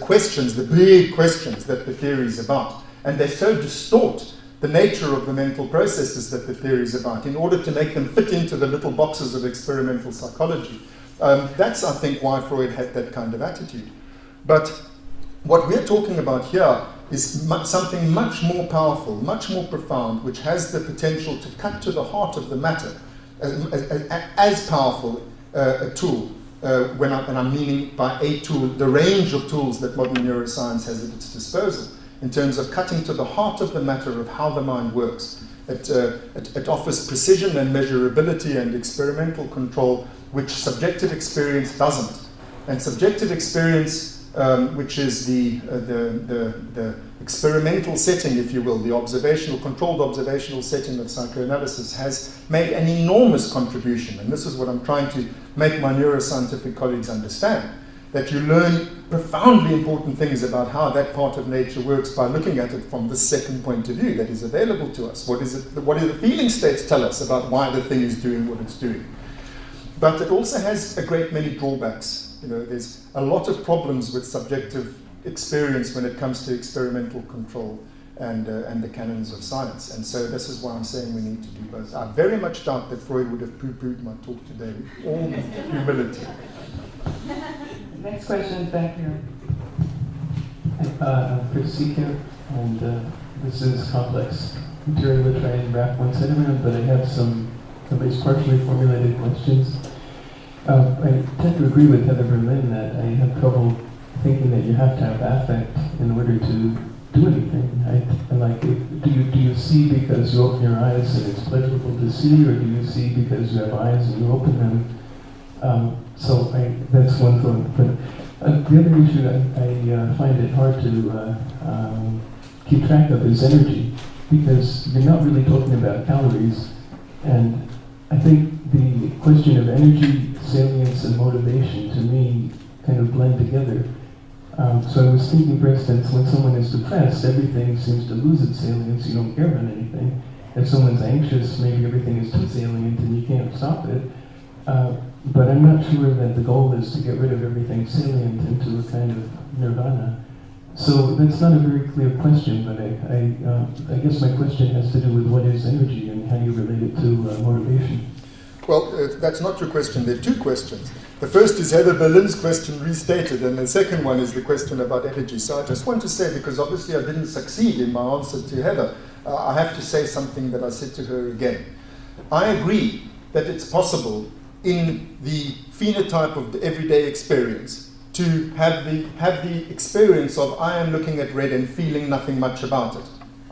Speaker 3: questions, the big questions that the theory is about, and they so distort the nature of the mental processes that the theory is about in order to make them fit into the little boxes of experimental psychology. That's, I think, why Freud had that kind of attitude. But what we're talking about here is something much more powerful, much more profound, which has the potential to cut to the heart of the matter, as powerful a tool, and I'm meaning by a tool, the range of tools that modern neuroscience has at its disposal, in terms of cutting to the heart of the matter of how the mind works. It offers precision and measurability and experimental control, which subjective experience doesn't. And subjective experience, which is the experimental setting, if you will, the controlled observational setting of psychoanalysis, has made an enormous contribution. And this is what I'm trying to make my neuroscientific colleagues understand, that you learn profoundly important things about how that part of nature works by looking at it from the second point of view that is available to us. What do the feeling states tell us about why the thing is doing what it's doing? But it also has a great many drawbacks. There's a lot of problems with subjective experience when it comes to experimental control and the canons of science. And so this is why I'm saying we need to do both. I very much doubt that Freud would have poo-pooed my talk today with all humility.
Speaker 4: Next question is back here.
Speaker 7: I'm Chris Seeker, and this is complex material to try and wrap one side around, but I have some at least partially formulated questions. I tend to agree with Heather Berlin that I have trouble thinking that you have to have affect in order to do anything, right? And like, do you see because you open your eyes and it's pleasurable to see, or do you see because you have eyes and you open them? That's one thought. But the other issue I find it hard to keep track of is energy, because you're not really talking about calories, and I think the question of energy, salience, and motivation to me kind of blend together. So I was thinking, for instance, when someone is depressed, everything seems to lose its salience, you don't care about anything. If someone's anxious, maybe everything is too salient and you can't stop it. But I'm not sure that the goal is to get rid of everything salient into a kind of nirvana. So that's not a very clear question, but I guess my question has to do with what is energy and how do you relate it to motivation.
Speaker 3: Well, that's not your question. There are two questions. The first is Heather Berlin's question restated, and the second one is the question about energy. So I just want to say, because obviously I didn't succeed in my answer to Heather, I have to say something that I said to her again. I agree that it's possible in the phenotype of the everyday experience to have the experience of I am looking at red and feeling nothing much about it.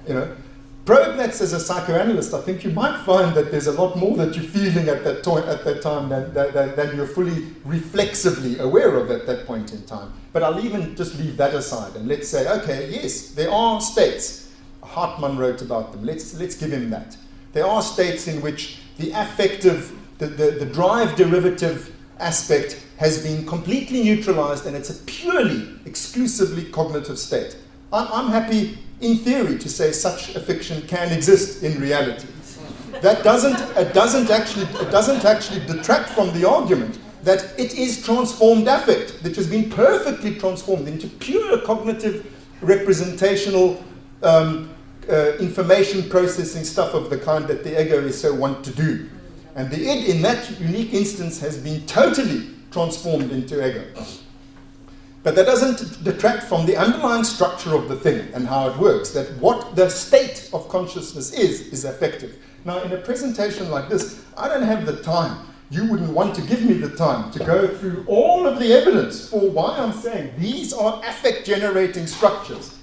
Speaker 3: You know, probe that as a psychoanalyst, I think you might find that there's a lot more that you're feeling at that time than you're fully reflexively aware of at that point in time. But I'll even just leave that aside and let's say, okay, yes, there are states. Hartmann wrote about them. Let's give him that. There are states in which the affective, the drive derivative aspect has been completely neutralized and it's a purely, exclusively cognitive state. I'm happy in theory to say such a fiction can exist in reality. That doesn't actually detract from the argument that it is transformed affect, which has been perfectly transformed into pure cognitive representational information processing stuff of the kind that the ego is so wont to do. And the id in that unique instance has been totally transformed into ego. But that doesn't detract from the underlying structure of the thing and how it works, that what the state of consciousness is affective. Now, in a presentation like this, I don't have the time. You wouldn't want to give me the time to go through all of the evidence for why I'm saying these are affect-generating structures.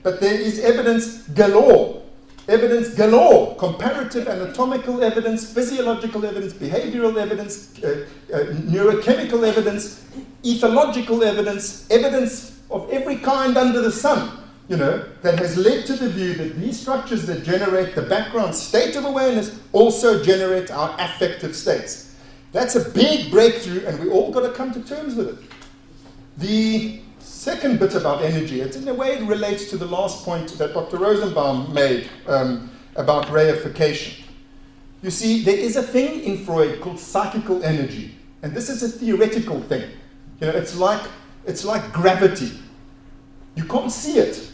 Speaker 3: But there is evidence galore. Evidence galore, comparative anatomical evidence, physiological evidence, behavioral evidence, neurochemical evidence, ethological evidence, evidence of every kind under the sun, you know, that has led to the view that these structures that generate the background state of awareness also generate our affective states. That's a big breakthrough, and we all got to come to terms with it. The second bit about energy, it's in a way it relates to the last point that Dr. Rosenbaum made about reification. You see, there is a thing in Freud called psychical energy, and this is a theoretical thing. You know, it's like gravity. You can't see it.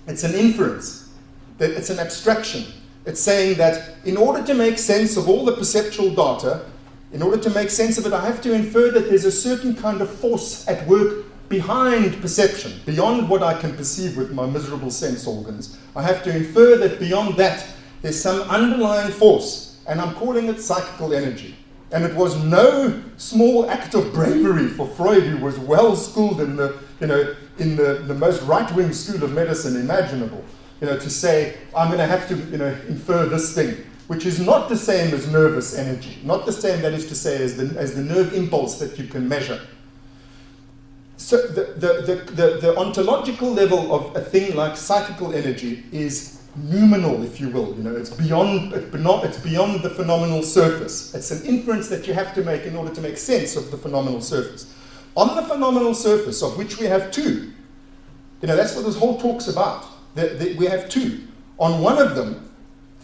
Speaker 3: It's an inference. It's an abstraction. It's saying that in order to make sense of all the perceptual data, in order to make sense of it, I have to infer that there's a certain kind of force at work behind perception, beyond what I can perceive with my miserable sense organs. I have to infer that beyond that, there's some underlying force, and I'm calling it psychical energy. And it was no small act of bravery for Freud, who was well schooled in the most right-wing school of medicine imaginable, you know, to say, I'm going to have to, you know, infer this thing, which is not the same as nervous energy, not the same, that is to say, as the nerve impulse that you can measure. So the ontological level of a thing like psychical energy is noumenal, if you will. You know, it's beyond the phenomenal surface. It's an inference that you have to make in order to make sense of the phenomenal surface. On the phenomenal surface, of which we have two, you know, that's what this whole talk's about. We have two. On one of them,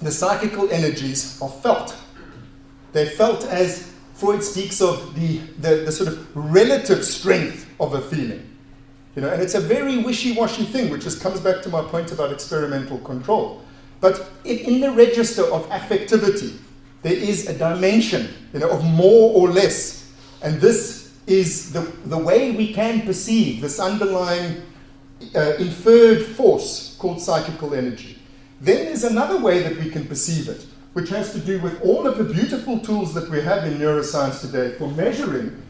Speaker 3: the psychical energies are felt. They're felt as Freud speaks of the sort of relative strength of a feeling. You know, and it's a very wishy-washy thing, which just comes back to my point about experimental control. But in the register of affectivity, there is a dimension, you know, of more or less. And this is the way we can perceive this underlying inferred force called psychical energy. Then there's another way that we can perceive it, which has to do with all of the beautiful tools that we have in neuroscience today for measuring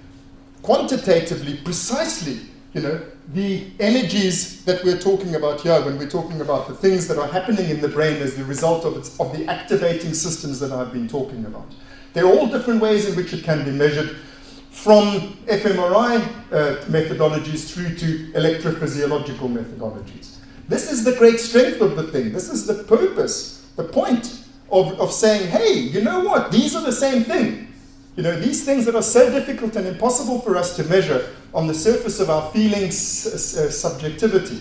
Speaker 3: quantitatively, precisely, you know, the energies that we're talking about here, when we're talking about the things that are happening in the brain as the result of the activating systems that I've been talking about. There are all different ways in which it can be measured, from fMRI methodologies through to electrophysiological methodologies. This is the great strength of the thing. This is the purpose, the point of saying, hey, you know what? These are the same thing. You know, these things that are so difficult and impossible for us to measure on the surface of our feelings, subjectivity,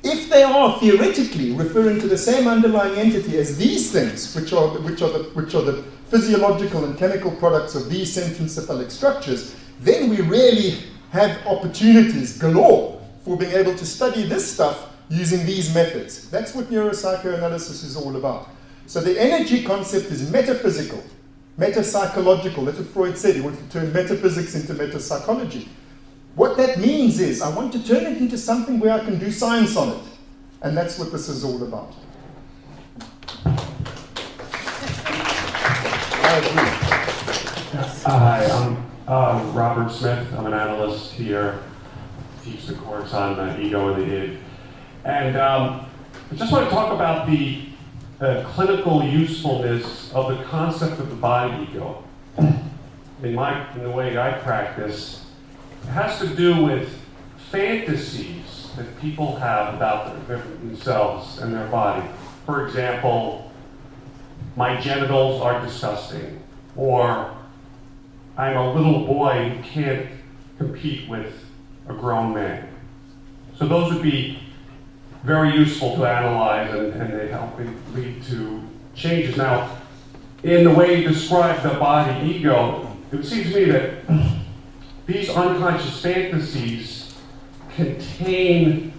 Speaker 3: if they are theoretically referring to the same underlying entity as these things, which are the physiological and chemical products of these centroencephalic structures, then we really have opportunities galore for being able to study this stuff using these methods. That's what neuropsychoanalysis is all about. So the energy concept is metaphysical, metapsychological. That's what Freud said. He wanted to turn metaphysics into metapsychology. What that means is I want to turn it into something where I can do science on it. And that's what this is all about. I agree.
Speaker 8: Hi, I'm Robert Smith. I'm an analyst here. Teach the course on the ego and the id. And I just want to talk about the clinical usefulness of the concept of the body ego. In the way I practice, it has to do with fantasies that people have about themselves and their body. For example, my genitals are disgusting, or I'm a little boy who can't compete with a grown man. So those would be very useful to analyze, and they help lead to changes. Now, in the way you describe the body ego, it seems to me that these unconscious fantasies contain,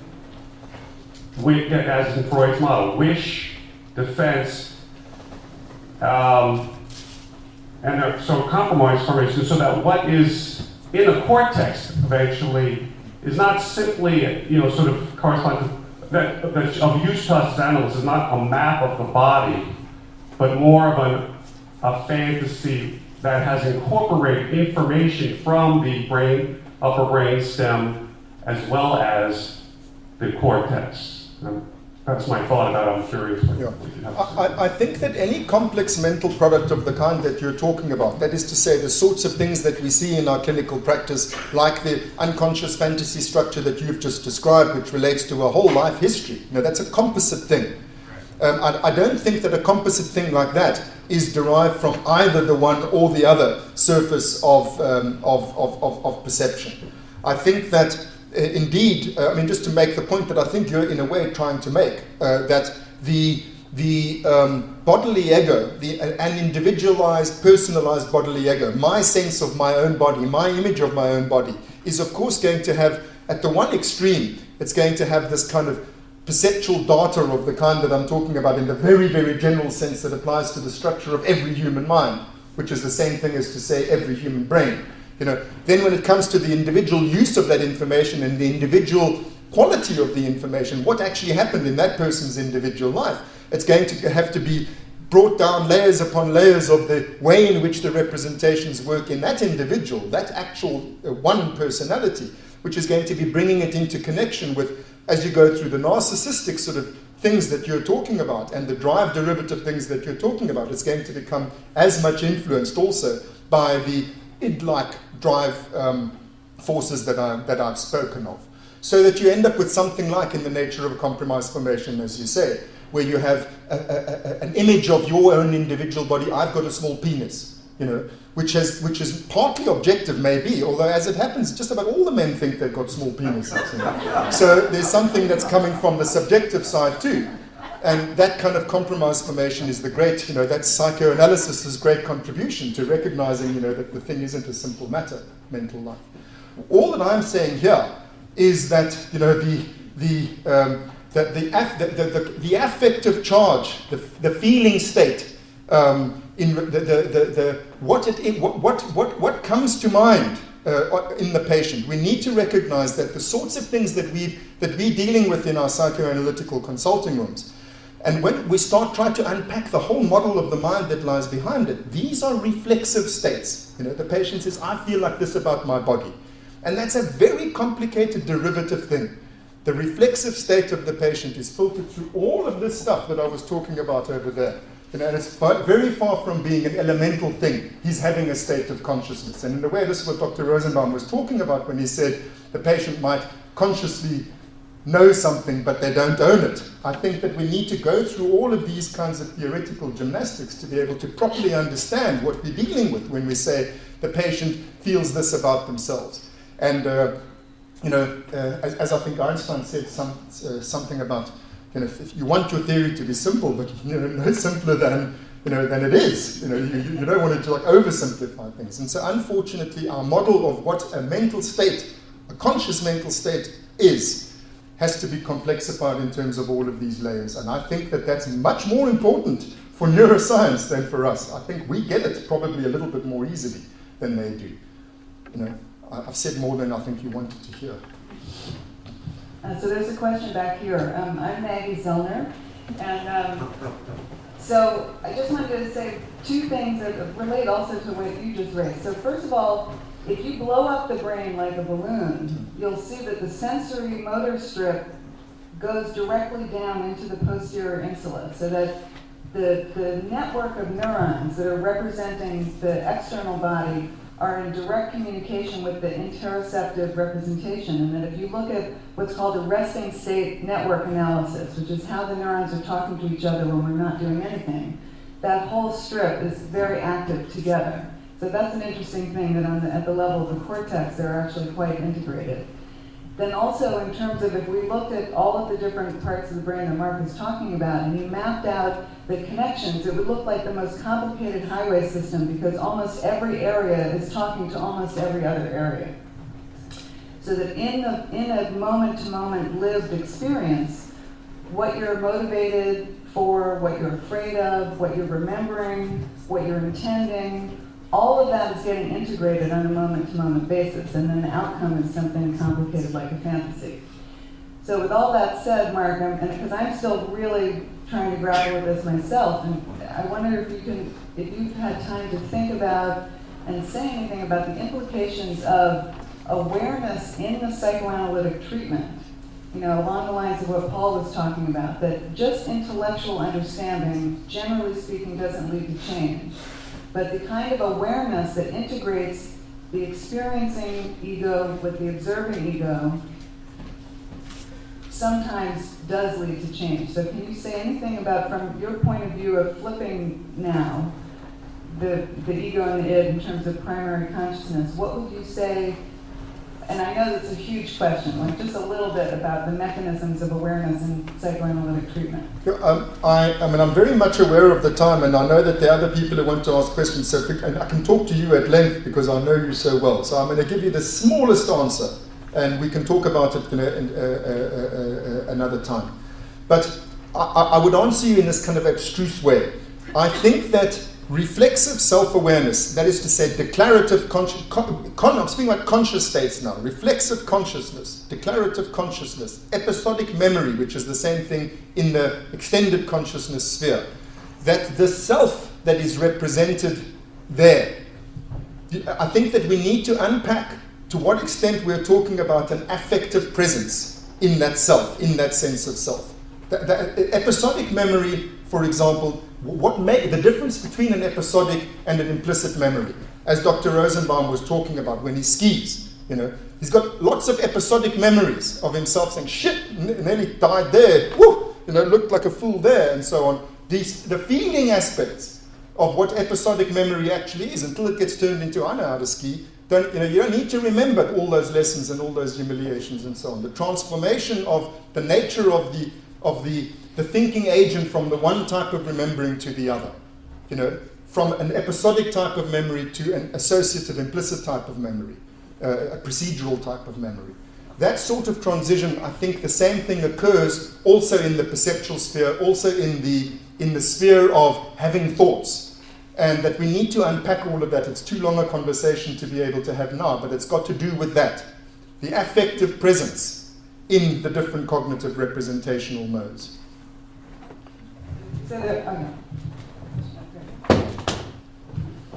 Speaker 8: as in Freud's model, wish, defense, and so compromise formation, so that what is in the cortex eventually is not simply, sort of correspond to that of use to us as analysts, is not a map of the body, but more of a fantasy that has incorporated information from the brain, upper brain stem, as well as the cortex. That's my thought about it. I'm curious what you have to say.
Speaker 3: I think that any complex mental product of the kind that you're talking about, that is to say the sorts of things that we see in our clinical practice, like the unconscious fantasy structure that you've just described, which relates to a whole life history, that's a composite thing. I don't think that a composite thing like that is derived from either the one or the other surface of perception. I think that indeed, just to make the point that I think you're in a way trying to make, that the bodily ego, an individualized, personalized bodily ego, my sense of my own body, my image of my own body, is of course going to have, at the one extreme, it's going to have this kind of perceptual data of the kind that I'm talking about in the very, very general sense that applies to the structure of every human mind, which is the same thing as to say every human brain. Then when it comes to the individual use of that information and the individual quality of the information, what actually happened in that person's individual life, it's going to have to be brought down layers upon layers of the way in which the representations work in that individual, that actual one personality, which is going to be bringing it into connection with, as you go through the narcissistic sort of things that you're talking about and the drive derivative things that you're talking about, it's going to become as much influenced also by the id-like drive forces that I've spoken of. So that you end up with something like in the nature of a compromise formation, as you say, where you have an image of your own individual body. I've got a small penis, which is partly objective maybe, although as it happens, just about all the men think they've got small penises. So there's something that's coming from the subjective side too. And that kind of compromise formation is the great, that's psychoanalysis' great contribution to recognizing, that the thing isn't a simple matter, mental life. All that I'm saying here is that, the affective charge, the feeling state, in what comes to mind in the patient. We need to recognize that the sorts of things that we're dealing with in our psychoanalytical consulting rooms, and when we start trying to unpack the whole model of the mind that lies behind it, these are reflexive states. The patient says, I feel like this about my body. And that's a very complicated derivative thing. The reflexive state of the patient is filtered through all of this stuff that I was talking about over there. And it's very far from being an elemental thing. He's having a state of consciousness. And in a way, this is what Dr. Rosenbaum was talking about when he said the patient might consciously know something, but they don't own it. I think that we need to go through all of these kinds of theoretical gymnastics to be able to properly understand what we're dealing with when we say the patient feels this about themselves. And, as I think Einstein said something about, if you want your theory to be simple, but no simpler than it is. You don't want it to oversimplify things. And so unfortunately, our model of what a mental state, a conscious mental state is, has to be complexified in terms of all of these layers. And I think that that's much more important for neuroscience than for us. I think we get it probably a little bit more easily than they do. I've said more than I think you wanted to hear.
Speaker 4: So there's a question back here. I'm Maggie Zellner, and so I just wanted to say two things that relate also to what you just raised. So first of all, if you blow up the brain like a balloon, you'll see that the sensory motor strip goes directly down into the posterior insula, so that the network of neurons that are representing the external body are in direct communication with the interoceptive representation. And that if you look at what's called a resting state network analysis, which is how the neurons are talking to each other when we're not doing anything, that whole strip is very active together. So that's an interesting thing, that at the level of the cortex, they're actually quite integrated. Then also in terms of, if we looked at all of the different parts of the brain that Mark was talking about, and he mapped out the connections, it would look like the most complicated highway system, because almost every area is talking to almost every other area. So that in a moment-to-moment lived experience, what you're motivated for, what you're afraid of, what you're remembering, what you're intending, all of that is getting integrated on a moment-to-moment basis, and then the outcome is something complicated like a fantasy. So with all that said, Mark, because I'm still really trying to grapple with this myself, and I wonder if you've had time to think about and say anything about the implications of awareness in the psychoanalytic treatment, along the lines of what Paul was talking about, that just intellectual understanding, generally speaking, doesn't lead to change. But the kind of awareness that integrates the experiencing ego with the observing ego sometimes does lead to change. So can you say anything about, from your point of view of flipping now, the ego and the id in terms of primary consciousness, what would you say, and I know that's a huge question, just a little bit about the mechanisms of awareness in psychoanalytic treatment.
Speaker 3: I'm very much aware of the time, and I know that there are other people who want to ask questions, and I can talk to you at length because I know you so well. So I'm going to give you the smallest answer, and we can talk about it another time. But I would answer you in this kind of abstruse way. I think that reflexive self-awareness, that is to say declarative I'm speaking about conscious states now, reflexive consciousness, declarative consciousness, episodic memory, which is the same thing in the extended consciousness sphere, that the self that is represented there, I think that we need to unpack to what extent we're talking about an affective presence in that self, in that sense of self. The episodic memory, for example, the difference between an episodic and an implicit memory, as Dr. Rosenbaum was talking about when he skis, he's got lots of episodic memories of himself saying, shit, nearly died there, woo, looked like a fool there, and so on. The feeling aspects of what episodic memory actually is, until it gets turned into, I know how to ski, you don't need to remember all those lessons and all those humiliations and so on. The transformation of the nature of the thinking agent from the one type of remembering to the other, from an episodic type of memory to an associative, implicit type of memory, a procedural type of memory. That sort of transition, I think the same thing occurs also in the perceptual sphere, also in the sphere of having thoughts, and that we need to unpack all of that. It's too long a conversation to be able to have now, but it's got to do with that, the affective presence in the different cognitive representational modes.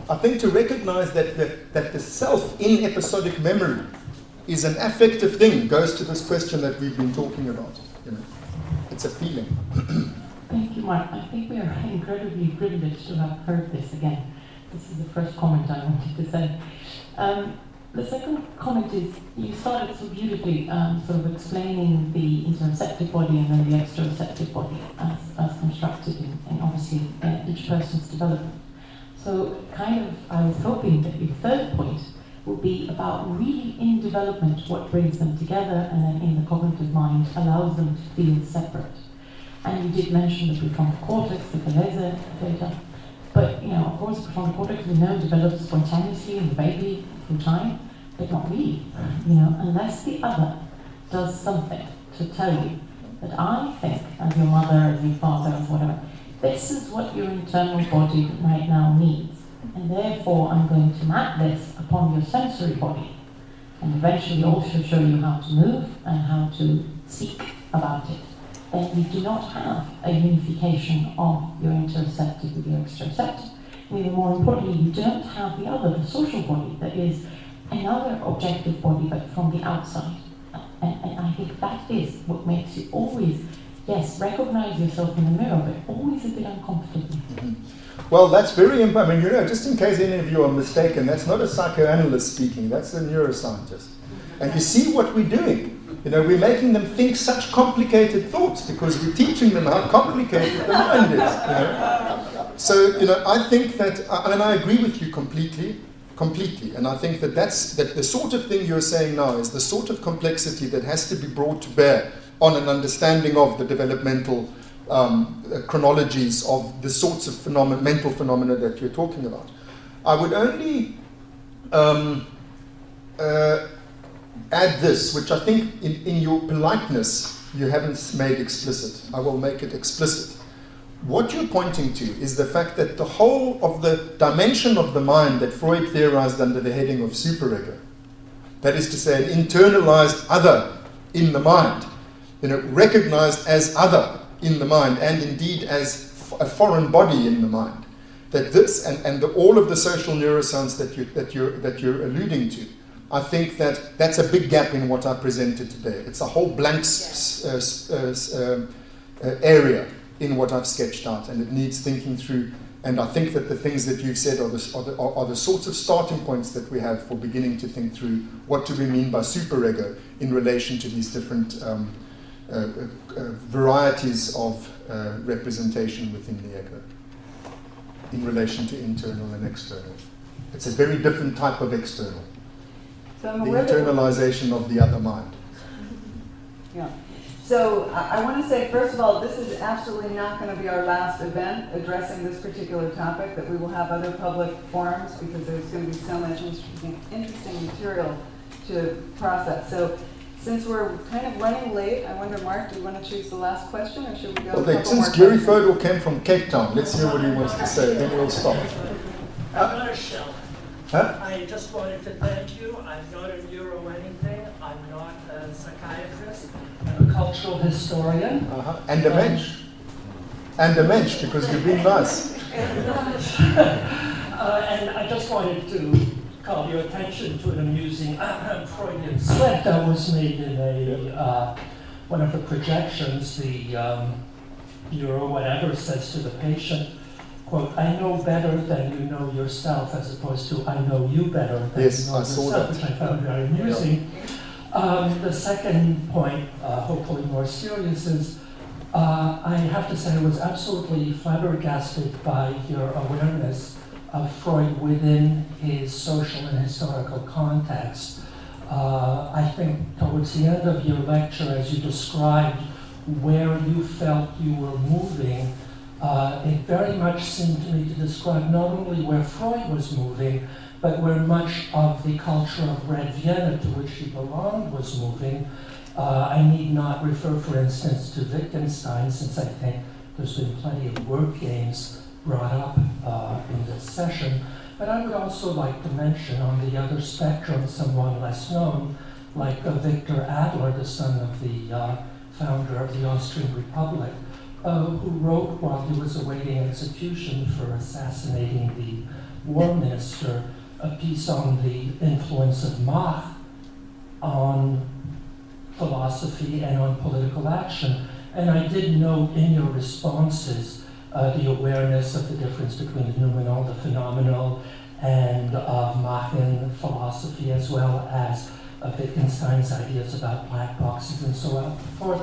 Speaker 3: I think to recognize that the self in episodic memory is an affective thing. It goes to this question that we've been talking about. It's a feeling.
Speaker 9: Thank you, Mark. I think we are incredibly privileged to have heard this again. This is the first comment I wanted to say. The second comment is, you started so beautifully sort of explaining the interoceptive body and then the exteroceptive body as constructed in obviously each person's development. So kind of, I was hoping that your third point would be about really in development what brings them together, and then in the cognitive mind allows them to feel separate. And you did mention the prefrontal cortex, the Galeza data. But, of course, the prefrontal cortex, we know, develops spontaneously in the baby through time, but not really, unless the other does something to tell you that I think, as your mother, as your father, as whatever, this is what your internal body right now needs, and therefore I'm going to map this upon your sensory body, and eventually also show you how to move and how to speak about it. Then you do not have a unification of your interoceptive with your exteroceptive. And even more importantly, you don't have the other, the social body, that is another objective body, but from the outside. And I think that is what makes you always, yes, recognize yourself in the mirror, but always a bit uncomfortable.
Speaker 3: Well, that's very important. Just in case any of you are mistaken, that's not a psychoanalyst speaking, that's a neuroscientist. And you see what we're doing. We're making them think such complicated thoughts because we're teaching them how complicated the mind is. So, I think that, I agree with you completely, and I think that that the sort of thing you're saying now is the sort of complexity that has to be brought to bear on an understanding of the developmental chronologies of the sorts of mental phenomena that you're talking about. I would only add this, which I think in your politeness you haven't made explicit. I will make it explicit. What you're pointing to is the fact that the whole of the dimension of the mind that Freud theorized under the heading of superego, that is to say an internalized other in the mind, recognized as other in the mind and indeed as a foreign body in the mind, that this and all of the social neuroscience that you're alluding to, I think that that's a big gap in what I presented today. It's a whole blank area in what I've sketched out, and it needs thinking through. And I think that the things that you've said are the sorts of starting points that we have for beginning to think through what do we mean by superego in relation to these different varieties of representation within the ego, in relation to internal and external. It's a very different type of external. The internalization of the other mind.
Speaker 4: Yeah. So I want to say, first of all, this is absolutely not going to be our last event addressing this particular topic, that we will have other public forums because there's going to be so much interesting material to process. So since we're kind of running late, I wonder, Mark, do you want to choose the last question, or should we go?
Speaker 3: Well, since Gary Fodor came from Cape Town, let's hear what he wants to say, then we'll stop.
Speaker 10: I'm not a shell.
Speaker 3: Huh?
Speaker 10: I just wanted to thank you. I'm not a neuro anything. I'm not a psychiatrist. I'm a cultural historian.
Speaker 3: And a mensch. And a mensch, because you've been nice.
Speaker 10: And I just wanted to call your attention to an amusing Freudian slip that was made in one of the projections. The neuro whatever says to the patient, quote, I know better than you know yourself, as opposed to I know you better than you know yourself, which I found very amusing. The second point, hopefully more serious, is I have to say I was absolutely flabbergasted by your awareness of Freud within his social and historical context. I think towards the end of your lecture, as you described where you felt you were moving, it very much seemed to me to describe not only where Freud was moving, but where much of the culture of Red Vienna to which he belonged was moving. I need not refer, for instance, to Wittgenstein, since I think there's been plenty of word games brought up in this session. But I would also like to mention on the other spectrum, someone less known, like Victor Adler, the son of the founder of the Austrian Republic, who wrote while he was awaiting execution for assassinating the war minister, a piece on the influence of Mach on philosophy and on political action. And I did note in your responses the awareness of the difference between the noumenal, the phenomenal, and Machen philosophy, as well as Wittgenstein's ideas about black boxes and so on forth.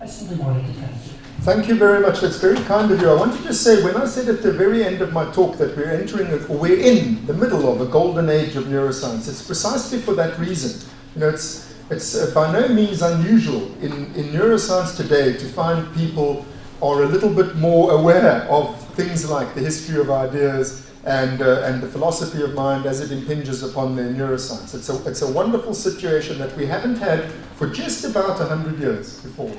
Speaker 10: I simply wanted to thank you.
Speaker 3: Thank you very much. That's very kind of you. I want to just say, when I said at the very end of my talk that we're in the middle of a golden age of neuroscience, it's precisely for that reason. You know, it's by no means unusual in neuroscience today to find people are a little bit more aware of things like the history of ideas and the philosophy of mind as it impinges upon their neuroscience. It's a wonderful situation that we haven't had for just about 100 years before.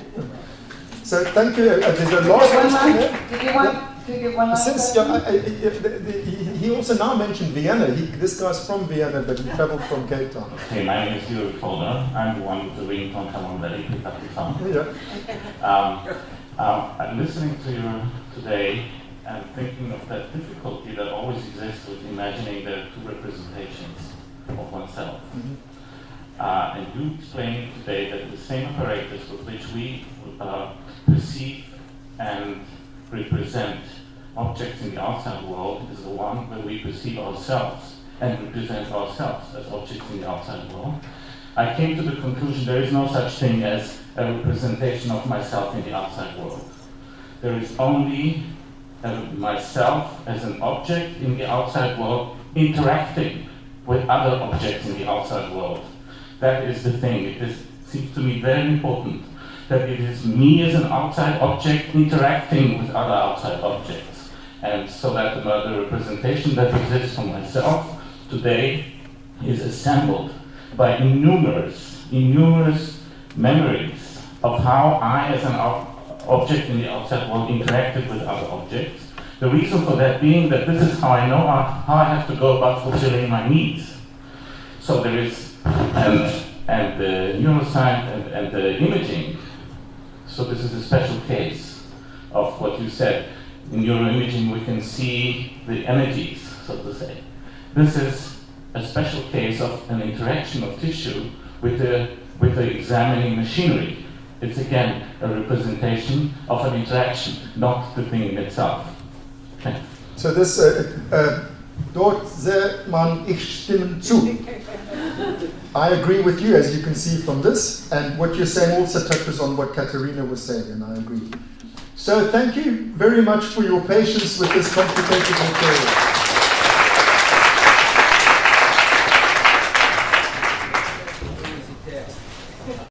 Speaker 3: So thank you. There's a last question there.
Speaker 4: Did you want to give one last question?
Speaker 3: He also now mentioned Vienna. This guy's from Vienna, but he traveled from Cape Town.
Speaker 11: Hey, my name is Jürgen Folder. I'm the one with the ringtone come on very pick up the phone.
Speaker 3: Yeah.
Speaker 11: I'm listening to you today and thinking of that difficulty that always exists with imagining the two representations of oneself. And you explained today that the same apparatus with which we perceive and represent objects in the outside world is the one where we perceive ourselves and represent ourselves as objects in the outside world. I came to the conclusion there is no such thing as a representation of myself in the outside world. There is only myself as an object in the outside world interacting with other objects in the outside world. That is the thing. It seems to me very important that it is me as an outside object interacting with other outside objects. And so that the representation that exists for myself today is assembled by innumerous memories of how I as an object in the outside world interacted with other objects. The reason for that being that this is how I know how I have to go about fulfilling my needs. So there is, and the neuroscience and the imaging, so this is a special case of what you said. In neuroimaging we can see the energies, so to say. This is a special case of an interaction of tissue with the examining machinery. It's again a representation of an interaction, not the thing in itself. Okay.
Speaker 3: So this, dort sehr man ich stimmen zu. I agree with you, as you can see from this, and what you're saying also touches on what Katerina was saying, and I agree. So thank you very much for your patience with this complicated material.